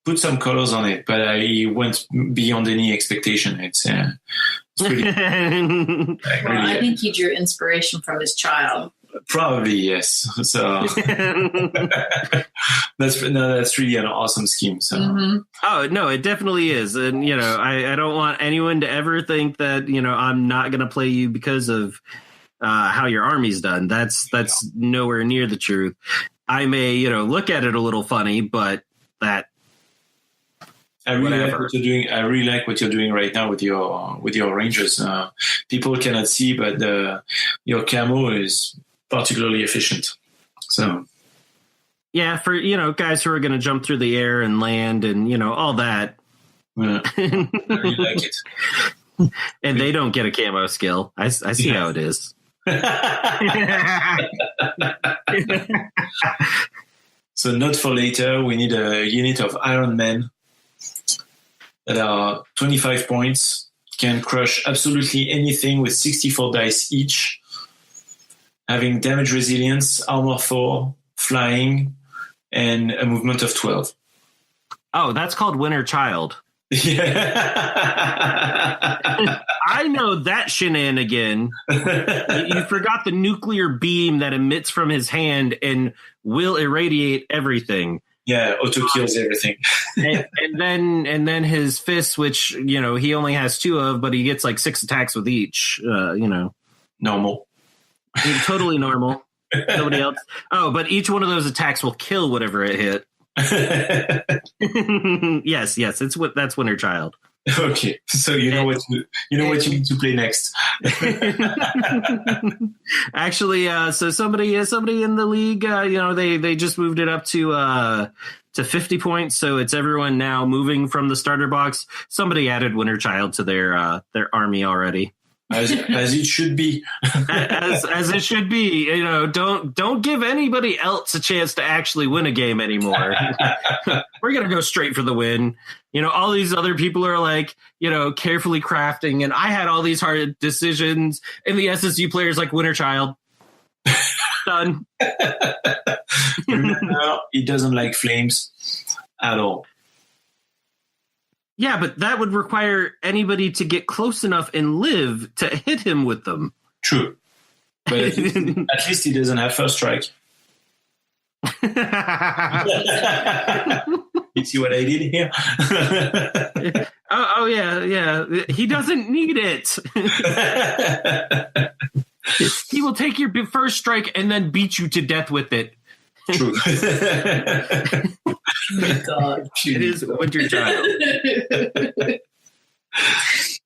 put some colors on it, but I went beyond any expectation. It's pretty. I think he drew inspiration from his child. Probably yes. So that's really an awesome scheme. So Oh no, it definitely is, and I don't want anyone to ever think that I'm not going to play you because of how your army's done. That's nowhere near the truth. I may look at it a little funny, but that. I really like what you're doing. I really like what you're doing right now with your Rangers. People cannot see, but your camo is particularly efficient. So, yeah, for guys who are going to jump through the air and land and all that. Yeah, I really like it. And they don't get a camo skill. I see how it is. So note for later, we need a unit of Iron Men that are 25 points, can crush absolutely anything with 64 dice each, having damage resilience, armor 4, flying, and a movement of 12. Oh, that's called Winter Child. Yeah. I know that shenanigan. You forgot the nuclear beam that emits from his hand and will irradiate everything. Yeah, auto kills everything. and then his fists, which he only has 2 of, but he gets like 6 attacks with each. Normal. Totally normal. Nobody else. Oh, but each one of those attacks will kill whatever it hit. yes, that's Winter Child. Okay, so you know what you need to play next. Actually, so somebody in the league, they just moved it up to 50 points, so it's everyone now moving from the starter box. Somebody added Winter Child to their army already. As it should be. as it should be. Don't give anybody else a chance to actually win a game anymore. We're gonna go straight for the win. All these other people are like, carefully crafting, and I had all these hard decisions, and the SSU players like Winter Child. Done. Remember, he doesn't like flames at all. Yeah, but that would require anybody to get close enough and live to hit him with them. True. But at least he doesn't have first strike. You see what I did here? oh yeah. He doesn't need it. He will take your first strike and then beat you to death with it. True. God. It is Winter Child.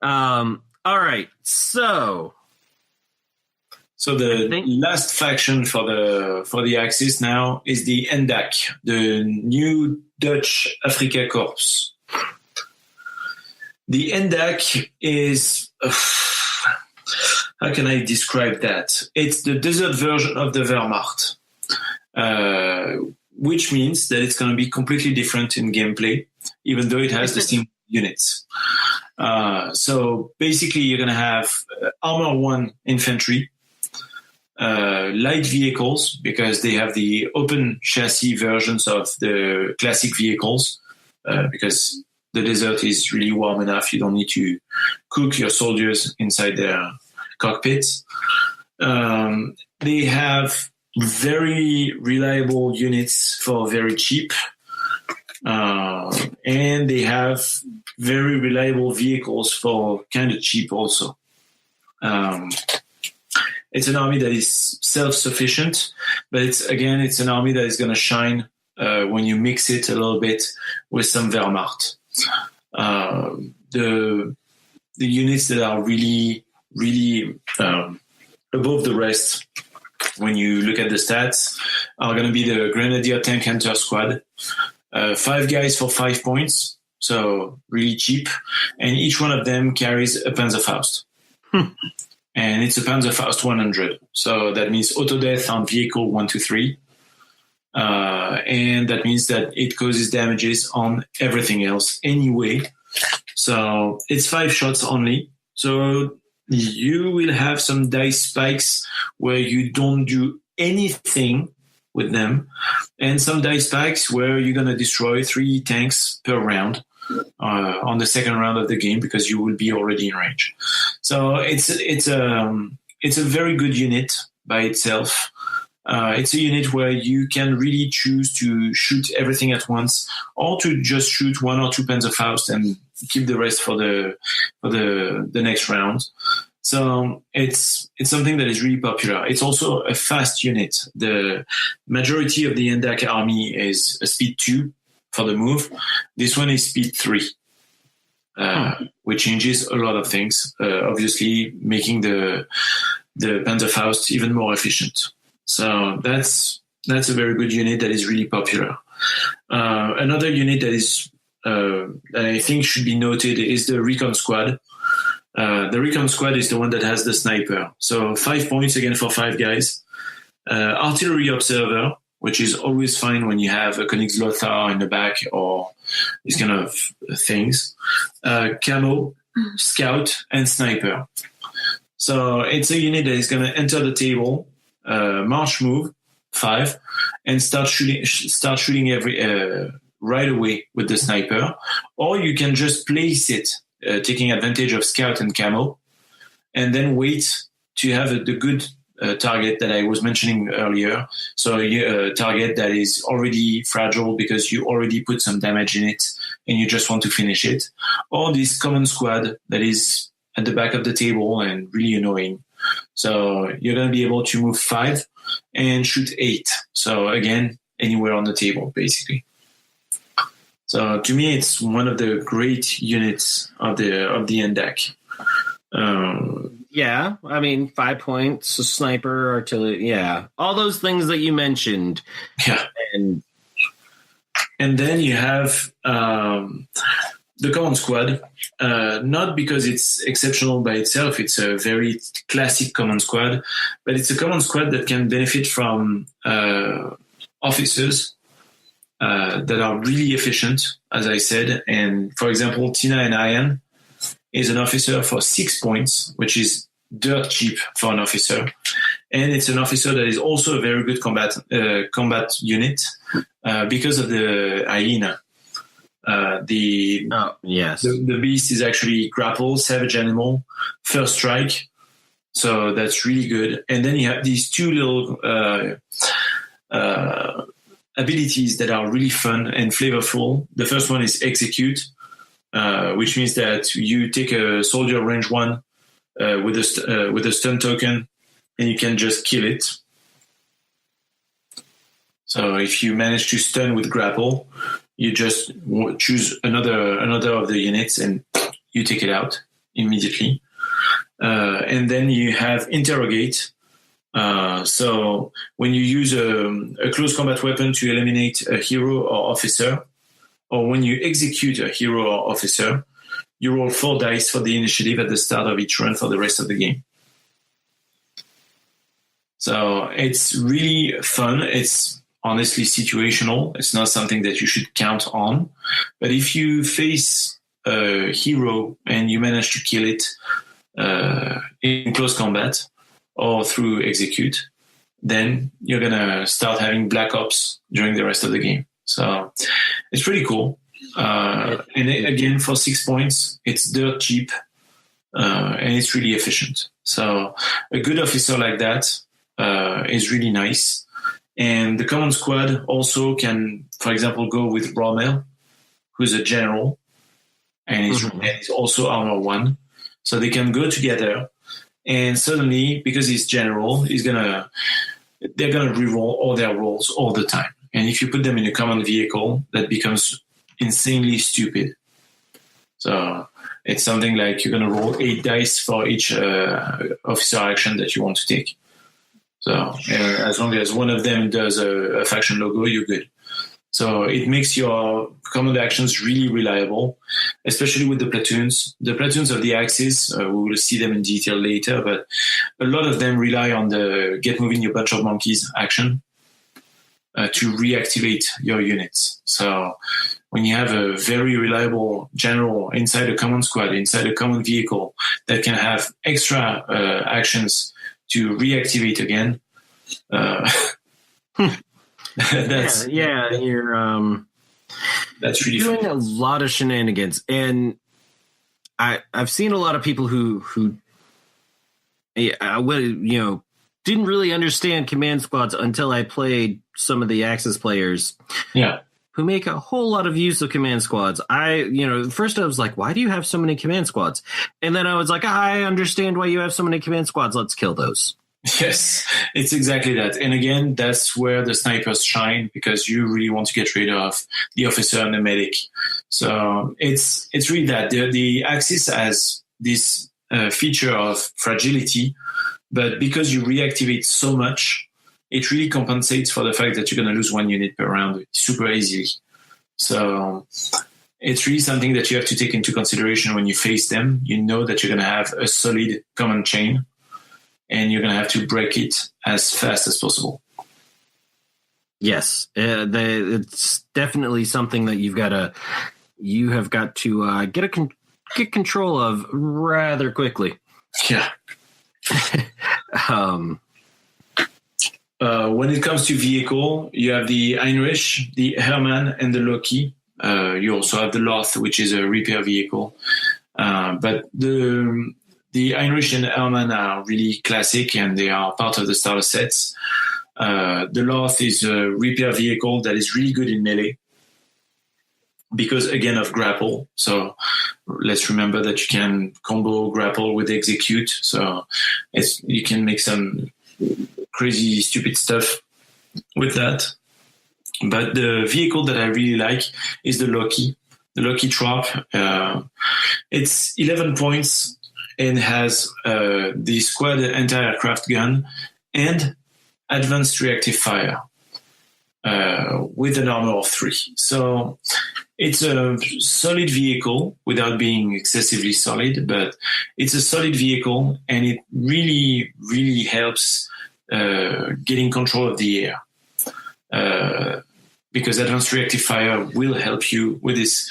All right. So the last faction for the Axis now is the NDAK, the New Dutch Afrika Corps. The NDAK is how can I describe that? It's the desert version of the Wehrmacht. Which means that it's going to be completely different in gameplay, even though it has the same units. So basically, you're going to have Armor 1 infantry, light vehicles, because they have the open chassis versions of the classic vehicles, because the desert is really warm enough. You don't need to cook your soldiers inside their cockpits. They have very reliable units for very cheap, and they have very reliable vehicles for kind of cheap also. It's an army that is self-sufficient, but it's an army that is going to shine when you mix it a little bit with some Wehrmacht. The units that are really above the rest, when you look at the stats, are going to be the Grenadier Tank Hunter Squad. 5 guys for 5 points, so really cheap. And each one of them carries a Panzerfaust. And it's a Panzerfaust 100. So that means auto-death on vehicle 1 to 3. And that means that it causes damages on everything else anyway. So it's 5 shots only. So you will have some dice spikes where you don't do anything with them, and some dice spikes where you're going to destroy 3 tanks per round on the second round of the game because you will be already in range. So it's a very good unit by itself. It's a unit where you can really choose to shoot everything at once, or to just shoot 1 or 2 Panzerfaust and keep the rest for the next round. So it's something that is really popular. It's also a fast unit. The majority of the NDAK army is a speed 2 for the move. This one is speed 3, which changes a lot of things. Obviously, making the Panzerfaust even more efficient. So that's a very good unit that is really popular. Another unit that is that I think should be noted is the Recon Squad. The recon squad is the one that has the sniper. So 5 points again for 5 guys. Artillery observer, which is always fine when you have a Königslothar in the back or these kind of things. Camo, scout, and sniper. So it's a unit that is going to enter the table, march move, 5, and start shooting every right away with the sniper. Or you can just place it, taking advantage of scout and camo, and then wait to have the good target that I was mentioning earlier. So a target that is already fragile because you already put some damage in it and you just want to finish it. Or this common squad that is at the back of the table and really annoying. So you're going to be able to move 5 and shoot 8. So again, anywhere on the table, basically. So to me, it's one of the great units of the NDAK. Yeah, I mean, 5 points, a sniper, artillery, yeah, all those things that you mentioned. Yeah, and then you have the common squad. Not because it's exceptional by itself; it's a very classic common squad, but it's a common squad that can benefit from officers that are really efficient, as I said. And for example, Tina and Ian is an officer for 6 points, which is dirt cheap for an officer. And it's an officer that is also a very good combat unit because of the hyena. The beast is actually grapple, savage animal, first strike. So that's really good. And then you have these 2 little abilities that are really fun and flavorful. The first one is execute, which means that you take a soldier range 1 with a stun token, and you can just kill it. So if you manage to stun with grapple, you just choose another of the units and you take it out immediately. And then you have interrogate. So when you use a close combat weapon to eliminate a hero or officer, or when you execute a hero or officer, you roll 4 dice for the initiative at the start of each run for the rest of the game. So it's really fun. It's honestly situational. It's not something that you should count on. But if you face a hero and you manage to kill it in close combat or through execute, then you're going to start having black ops during the rest of the game. So it's pretty cool. And again, for 6 points, it's dirt cheap and it's really efficient. So a good officer like that is really nice. And the common squad also can, for example, go with Rommel, who's a general, and he's also armor 1. So they can go together. And suddenly, because he's general, they're gonna reroll all their rolls all the time. And if you put them in a common vehicle, that becomes insanely stupid. So it's something like you're going to roll 8 dice for each officer action that you want to take. So as long as one of them does a faction logo, you're good. So it makes your command actions really reliable, especially with the platoons. The platoons of the Axis, we will see them in detail later, but a lot of them rely on the get moving your bunch of monkeys action to reactivate your units. So when you have a very reliable general inside a common squad, inside a common vehicle that can have extra actions to reactivate again, that's really doing fun. a lot of shenanigans. And I've seen a lot of people who didn't really understand command squads until I played some of the Axis players. Yeah. Who make a whole lot of use of command squads. First I was like, why do you have so many command squads? And then I was like, I understand why you have so many command squads. Let's kill those. Yes, it's exactly that. And again, that's where the snipers shine, because you really want to get rid of the officer and the medic. So it's really that. The Axis has this feature of fragility, but because you reactivate so much, it really compensates for the fact that you're going to lose 1 unit per round super easily. So it's really something that you have to take into consideration when you face them. You know that you're going to have a solid command chain, and you're going to have to break it as fast as possible. Yes, it's definitely something that you have got to get control of rather quickly. Yeah. When it comes to vehicle, you have the Heinrich, the Hermann, and the Loki. You also have the Loth, which is a repair vehicle. But the Heinrich and Hermann are really classic, and they are part of the starter sets. The Loth is a repair vehicle that is really good in melee because, again, of grapple. So let's remember that you can combo grapple with execute. So you can make some crazy, stupid stuff with that. But the vehicle that I really like is the Loki. The Loki Trop. It's 11 points and has the squad anti-aircraft gun and advanced reactive fire with an armor of 3. So it's a solid vehicle without being excessively solid, but it's a solid vehicle, and it really, really helps getting control of the air. Because advanced reactive fire will help you with this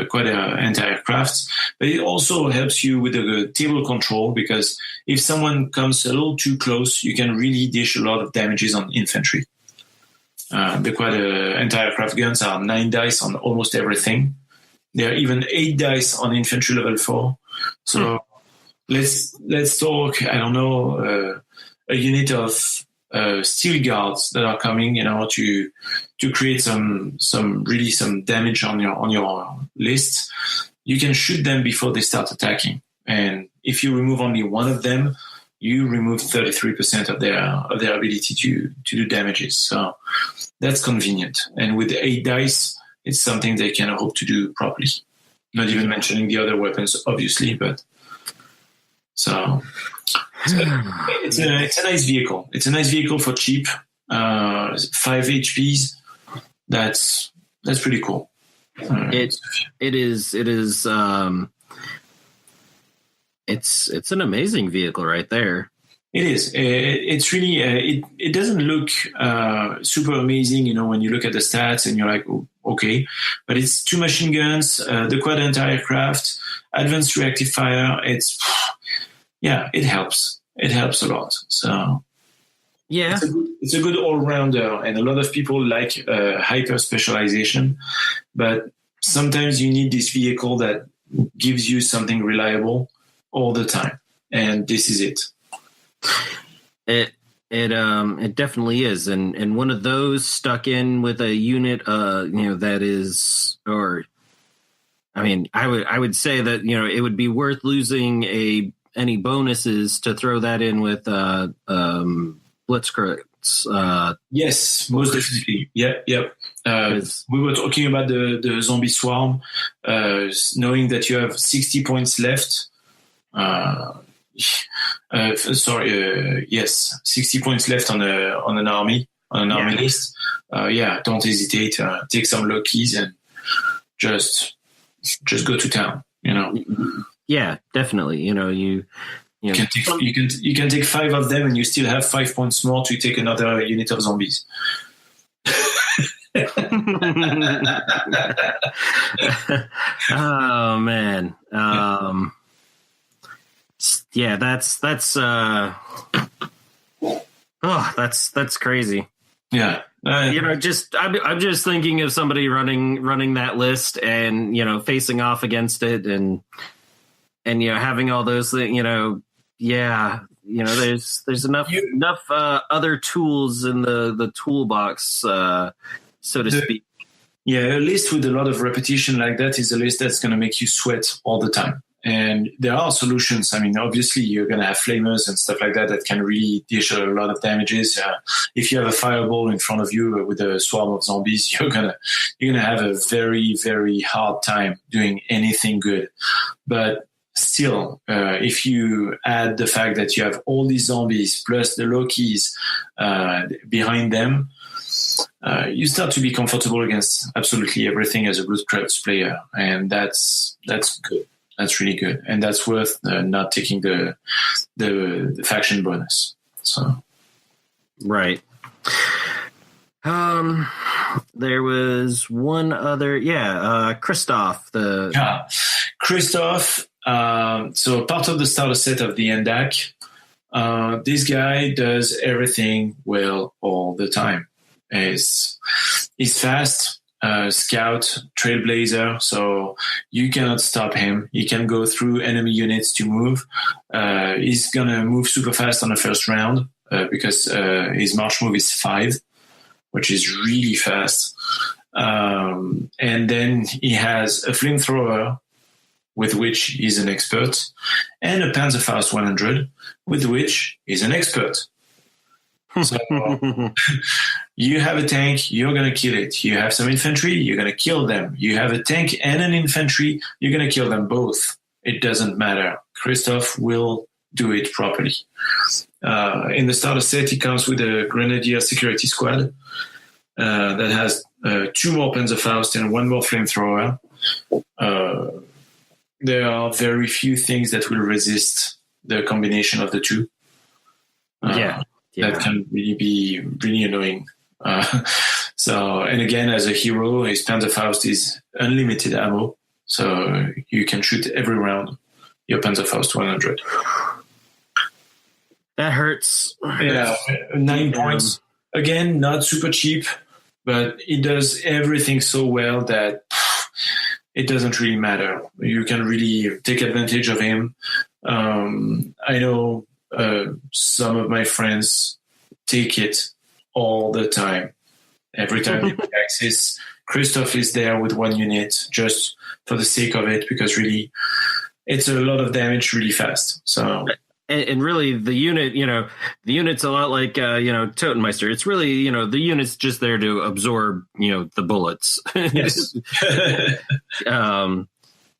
quad anti-aircraft, but it also helps you with the table control, because if someone comes a little too close, you can really dish a lot of damages on infantry. The quad anti-aircraft guns are 9 dice on almost everything. There are even 8 dice on infantry level 4. So let's talk, I don't know, a unit of steel guards that are coming, to create some damage on your list. You can shoot them before they start attacking, and if you remove only one of them, you remove 33% of their ability to do damages. So that's convenient, and with 8 dice, it's something they can hope to do properly. Not even mentioning the other weapons, obviously, but so. It's a nice vehicle. It's a nice vehicle for cheap. 5 HPs. That's pretty cool. It is. It's an amazing vehicle right there. It is. It's really. It doesn't look super amazing, when you look at the stats and you're like, oh, okay, but it's 2 machine guns, the quad anti-aircraft, advanced reactive fire. It helps. It helps a lot. So, yeah, it's a good all-rounder, and a lot of people like hyper specialization. But sometimes you need this vehicle that gives you something reliable all the time, and this is it. It definitely is, and one of those stuck in with a unit, that is, or I mean, I would say that it would be worth losing any bonuses to throw that in with Blitzkriegs. Yes, most definitely. Yep. We were talking about the zombie swarm, knowing that you have 60 points left. 60 points left on an army list. Don't hesitate. Take some Lokis and just go to town. Yeah, definitely. You can take 5 of them, and you still have 5 points more to take another unit of zombies. Oh man. Yeah, that's crazy. Yeah. I'm just thinking of somebody running that list and facing off against it and having all those things, there's enough other tools in the toolbox, so to speak. Yeah, a list with a lot of repetition like that is a list that's going to make you sweat all the time. And there are solutions. I mean, obviously, you're going to have flamers and stuff like that can really dish a lot of damages. If you have a fireball in front of you with a swarm of zombies, you're gonna have a very, very hard time doing anything good. But still, if you add the fact that you have all these zombies plus the Lokis behind them, you start to be comfortable against absolutely everything as a Blood Crutch player, and that's good. That's really good, and that's worth not taking the faction bonus. So, right. There was one other, Christoph. Christoph. So part of the starter set of the NDAK. This guy does everything well all the time. He's fast, scout, trailblazer, so you cannot stop him. He can go through enemy units to move. He's gonna move super fast on the first round because his march move is 5, which is really fast. And then he has a flamethrower, with which he's an expert, and a Panzerfaust 100, with which he's an expert. So you have a tank, you're going to kill it. You have some infantry, you're going to kill them. You have a tank and an infantry, you're going to kill them both. It doesn't matter. Christoph will do it properly. In the starter set, he comes with a Grenadier Security Squad that has 2 more Panzerfaust and 1 more flamethrower. There are very few things that will resist the combination of the two. That can really be really annoying. And again, as a hero, his Panzerfaust is unlimited ammo, so you can shoot every round your Panzerfaust 100. That hurts. Yeah, 9 points. Again, not super cheap, but it does everything so well that it doesn't really matter. You can really take advantage of him. I know some of my friends take it all the time. Every time they play Axis, Christoph is there with 1 unit just for the sake of it, because really it's a lot of damage really fast. So. And really, the unit's a lot like, Totenmeister. It's really, the unit's just there to absorb, the bullets. Yes.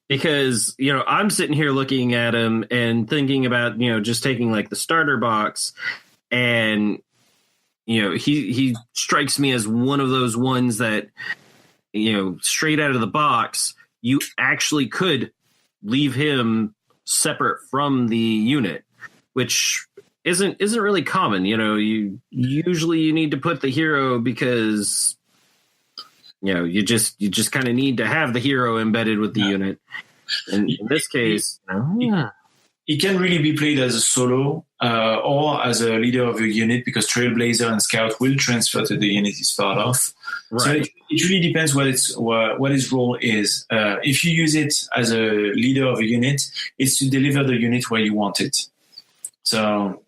Because, I'm sitting here looking at him and thinking about, just taking like the starter box, and, he strikes me as one of those ones that, straight out of the box, you actually could leave him separate from the unit, which isn't really common. You usually need to put the hero because you just kind of need to have the hero embedded with the unit. And in this case, he can really be played as a solo or as a leader of a unit, because Trailblazer and Scout will transfer to the unit he's part of. Right. So it really depends what his role is. If you use it as a leader of a unit, it's to deliver the unit where you want it. So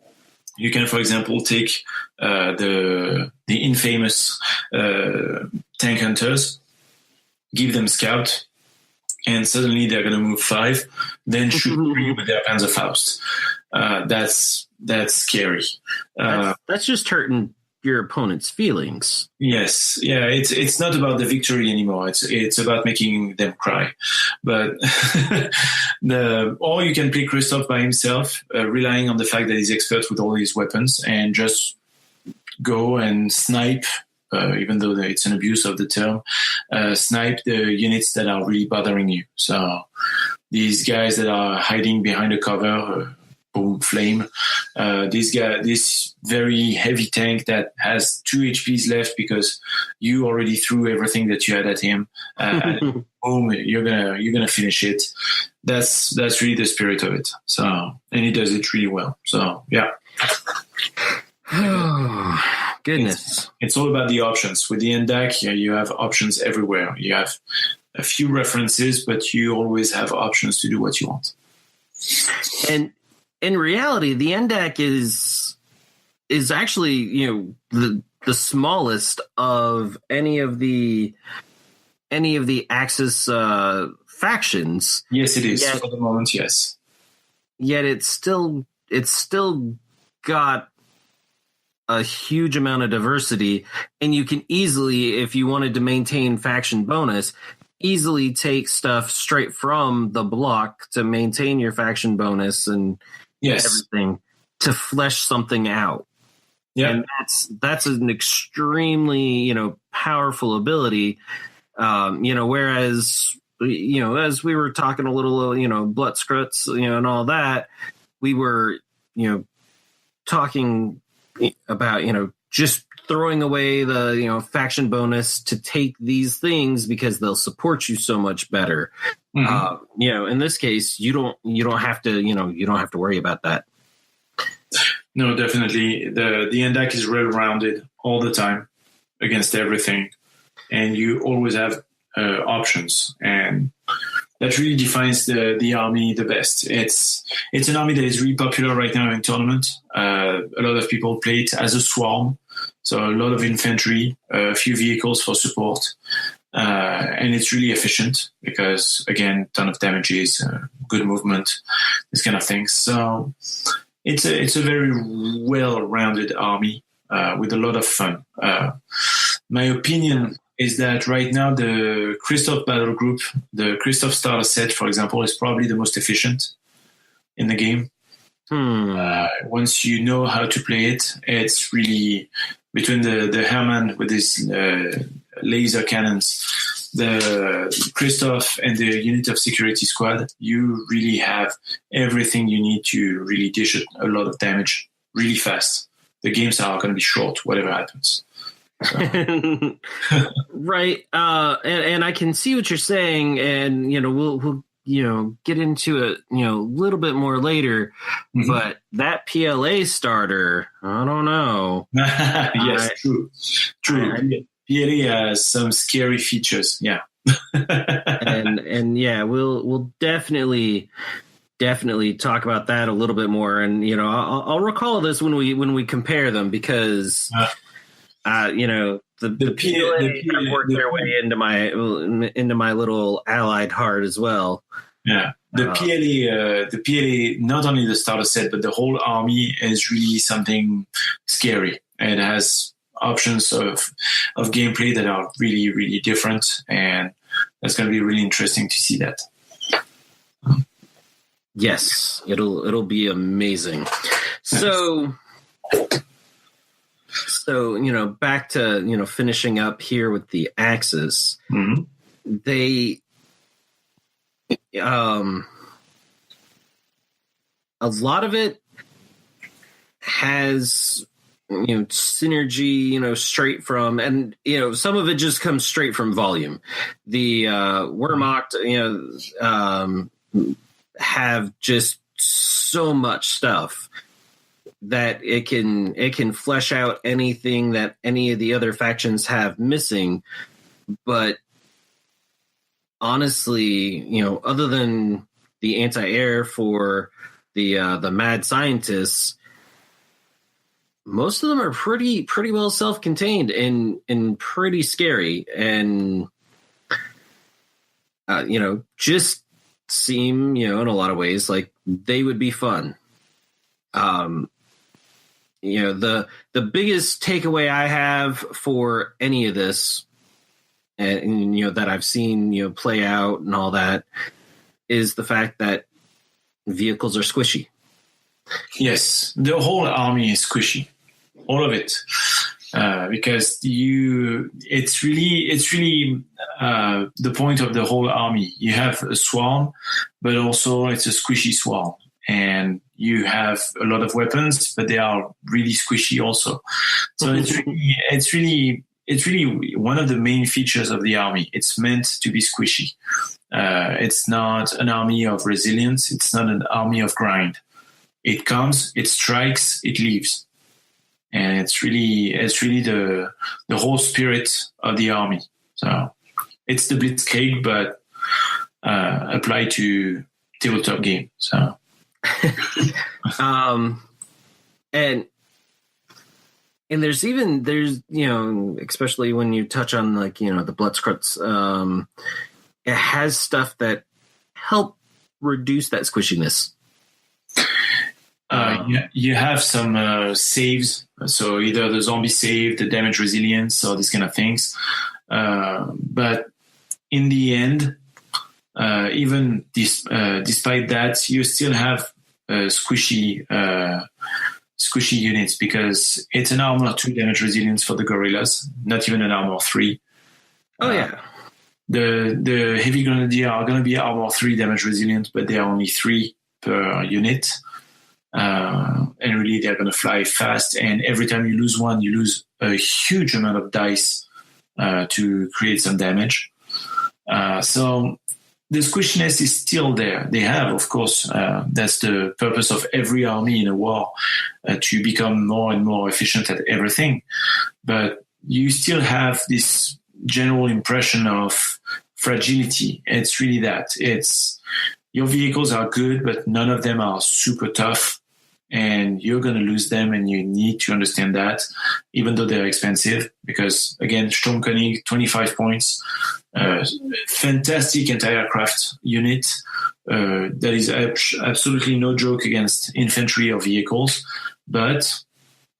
you can, for example, take the infamous tank hunters, give them Scout, and suddenly they're going to move 5, then shoot you with their Panzerfaust. That's scary. That's just hurting your opponent's feelings. Yes, yeah. It's not about the victory anymore. It's about making them cry. But or you can play Christoph by himself, relying on the fact that he's expert with all his weapons, and just go and snipe. Even though it's an abuse of the term, snipe the units that are really bothering you. So these guys that are hiding behind a cover, boom, flame. This very heavy tank that has 2 HPs left because you already threw everything that you had at him. Boom, you're gonna finish it. That's really the spirit of it. So, and he does it really well. So yeah. Oh, goodness. It's all about the options. With the NDAK, you have options everywhere. You have a few references, but you always have options to do what you want. And in reality, the NDAK is actually, the smallest of any of the Axis factions. Yes, it is. For the moment, yes. Yet it's still got a huge amount of diversity, and you can easily, if you wanted to maintain faction bonus, easily take stuff straight from the block to maintain your faction bonus and everything to flesh something out. Yeah. And that's an extremely, powerful ability. Whereas, as we were talking a little, Bloodskruts, and all that, we were, talking about, just throwing away the, faction bonus to take these things because they'll support you so much better. In this case, you don't have to worry about that. No, definitely. The NDAK is well-rounded all the time against everything, and you always have options, and that really defines the army the best. It's an army that is really popular right now in tournament. A lot of people play it as a swarm, so a lot of infantry, a few vehicles for support, and it's really efficient because, again, ton of damages, good movement, this kind of things. So it's a very well-rounded army with a lot of fun. My opinion is that right now the Christoph battle group, the Christoph starter set, for example, is probably the most efficient in the game. Once you know how to play it, it's really between the Hermann with his laser cannons, the Christoph and the unit of security squad, you really have everything you need to really dish a lot of damage really fast. The games are going to be short, whatever happens. So. Right. And I can see what you're saying, and we'll get into it a little bit more later. But that PLA starter, I don't know. Yes, true. PLA has some scary features. Yeah. and yeah, we'll definitely talk about that a little bit more, and I'll recall this when we compare them, because the PLA worked their way into my little allied heart as well. Yeah, the PLA, not only the starter set, but the whole army is really something scary. It has options of gameplay that are really, really different, and that's going to be really interesting to see that. Yes, it'll be amazing. So back to finishing up here with the Axis. They a lot of it has synergy straight from, and some of it just comes straight from volume. The Wehrmacht have just so much stuff that it can flesh out anything that any of the other factions have missing. But honestly, other than the anti-air for the mad scientists, most of them are pretty well self-contained and pretty scary, and just seem in a lot of ways like they would be fun. The biggest takeaway I have for any of this, and that I've seen play out and all that, is the fact that vehicles are squishy. Yes, the whole army is squishy, all of it, because it's really the point of the whole army. You have a swarm, but also it's a squishy swarm, and you have a lot of weapons, but they are really squishy also. So it's really one of the main features of the army. It's meant to be squishy. It's not an army of resilience. It's not an army of grind. It comes, it strikes, it leaves, and it's really the whole spirit of the army. So it's the Blitzkrieg, but applied to tabletop game. So. And there's especially when you touch on the Bloodskruts, it has stuff that help reduce that squishiness. You have some saves, so either the zombie save, the damage resilience, or these kind of things. But in the end, even despite that, you still have squishy squishy units because it's an armor 2 damage resilience for the gorillas, not even an armor 3. Oh, yeah. The heavy grenadier are going to be armor 3 damage resilient, but they are only 3 per unit. And really, they're going to fly fast. And every time you lose one, you lose a huge amount of dice to create some damage. So the squishiness is still there. They have, of course, that's the purpose of every army in a war, to become more and more efficient at everything. But you still have this general impression of fragility. It's really that. It's your vehicles are good, but none of them are super tough, and you're going to lose them, and you need to understand that, even though they're expensive, because, again, Sturmkönig, 25 points, fantastic anti-aircraft unit. That is absolutely no joke against infantry or vehicles, but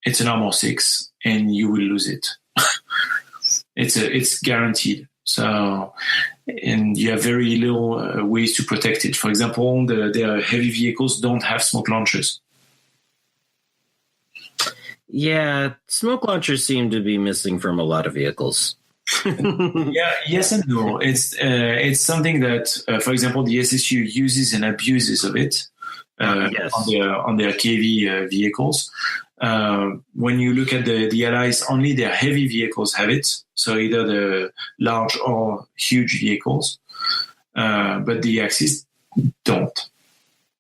it's an armor 6, and you will lose it. It's guaranteed. So, and you have very little ways to protect it. For example, their heavy vehicles don't have smoke launchers. Yeah, smoke launchers seem to be missing from a lot of vehicles. Yeah, yes and no. It's something that, for example, the SSU uses and abuses of it Yes. on their KV vehicles. When you look at the Allies, only their heavy vehicles have it. So either the large or huge vehicles, but the Axis don't.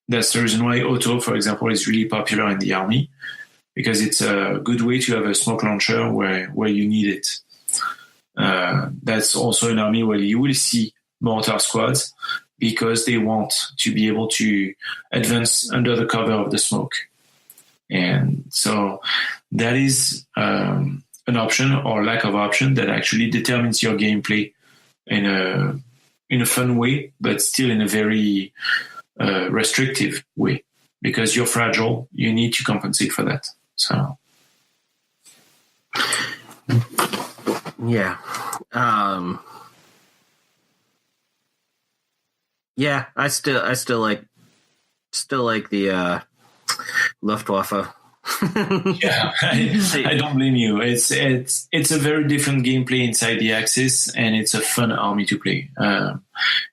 That's the reason why Auto, for example, is really popular in the army, because it's a good way to have a smoke launcher where you need it. That's also an army where you will see mortar squads because they want to be able to advance under the cover of the smoke. And so that is an option or lack of option that actually determines your gameplay in a fun way, but still in a very restrictive way, because you're fragile. You need to compensate for that. So, yeah. Yeah, I still like the Luftwaffe. Yeah, I don't blame you. It's a very different gameplay inside the Axis, and it's a fun army to play.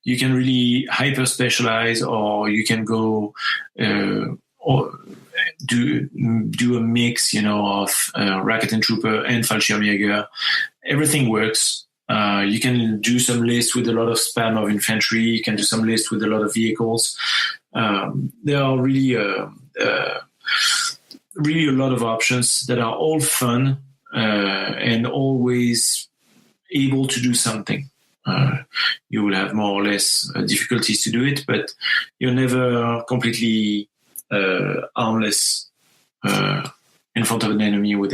You can really hyper specialize, or you can go or do a mix, of Rocket and Trooper and Fallschirmjäger. Everything works. You can do some lists with a lot of spam of infantry. You can do some lists with a lot of vehicles. There are really a lot of options that are all fun and always able to do something. You will have more or less difficulties to do it, but you're never completely armless in front of an enemy with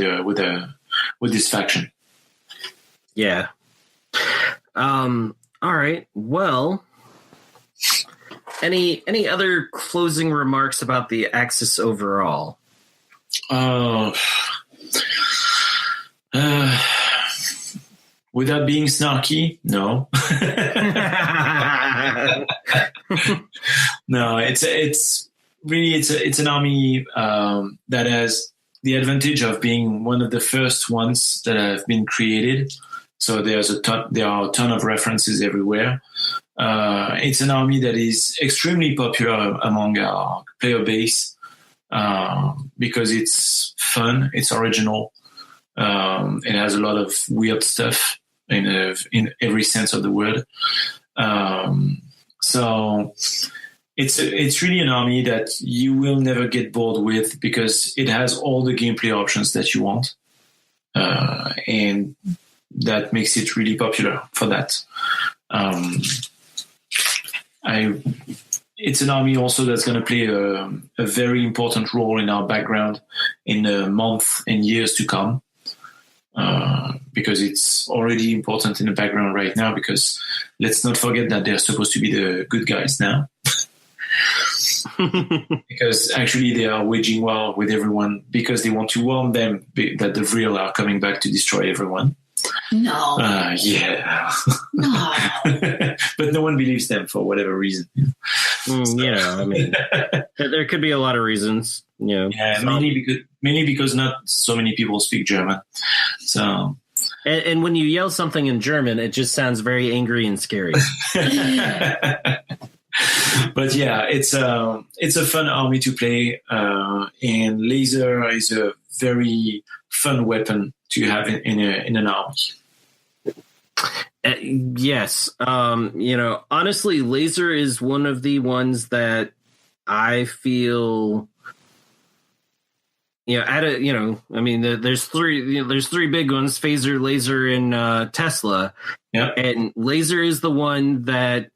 this faction. Yeah. All right. Well, any other closing remarks about the Axis overall? Without being snarky, no. No, it's really it's an army that has the advantage of being one of the first ones that have been created. So there are a ton of references everywhere. It's an army that is extremely popular among our player base because it's fun, it's original, it has a lot of weird stuff in every sense of the word. So it's really an army that you will never get bored with because it has all the gameplay options that you want, and that makes it really popular for that. It's an army also that's going to play a very important role in our background in the months and years to come, because it's already important in the background right now, because let's not forget that they're supposed to be the good guys now. Because actually they are waging war with everyone because they want to warn them that the Vril are coming back to destroy everyone. No. Yeah. No. But no one believes them for whatever reason. Yeah, I mean, there could be a lot of reasons. Yeah, mainly because not so many people speak German. So, and when you yell something in German, it just sounds very angry and scary. But yeah, it's a fun army to play, and laser is a very fun weapon to have in an army. Yes. Honestly, laser is one of the ones that I feel, there's three big ones: phaser, laser, and Tesla. Yeah. And laser is the one that,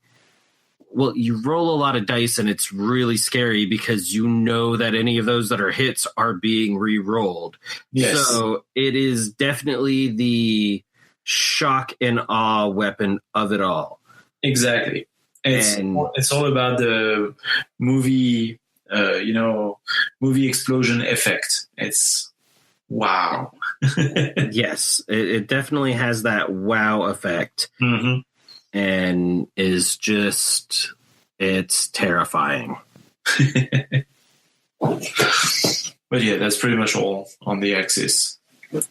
well, you roll a lot of dice and it's really scary because you know that any of those that are hits are being re-rolled. Yes. So it is definitely the shock and awe weapon of it all. Exactly. It's all about the movie, movie explosion effect. It's wow. Yes, it definitely has that wow effect. Mm-hmm. And is just, it's terrifying. But yeah, that's pretty much all on the Axis. We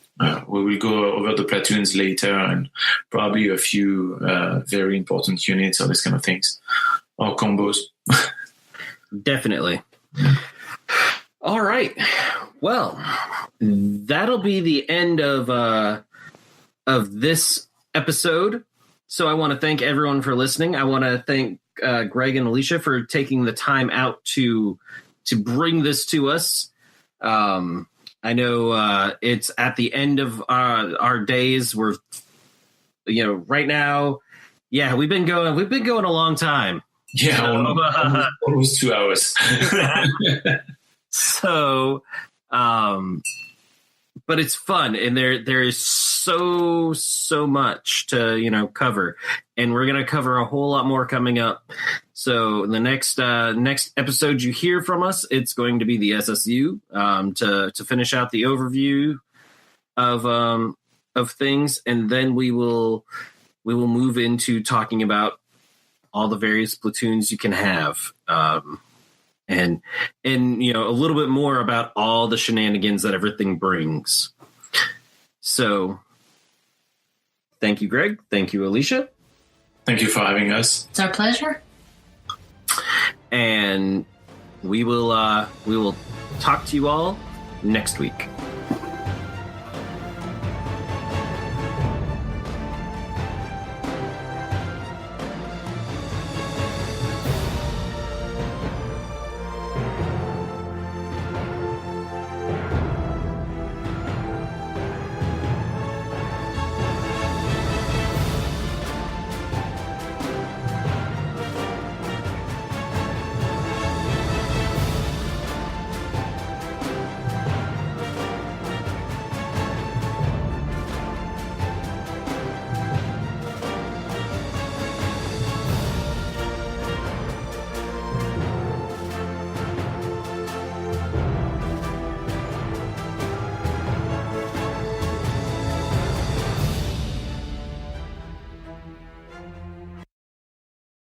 will go over the platoons later and probably a few very important units or this kind of things, or combos. Definitely. All right. Well, that'll be the end of this episode. So I want to thank everyone for listening. I want to thank Greg and Alicia for taking the time out to bring this to us. I know it's at the end of our days. We're, right now, yeah, we've been going a long time. Yeah, almost 2 hours. So, but it's fun, and there is so much to cover, and we're gonna cover a whole lot more coming up. So the next episode you hear from us, it's going to be the SSU to finish out the overview of things, and then we will move into talking about all the various platoons you can have. And a little bit more about all the shenanigans that everything brings. So, thank you, Greg. Thank you, Alicia. Thank you for having us. It's our pleasure. And we will talk to you all next week.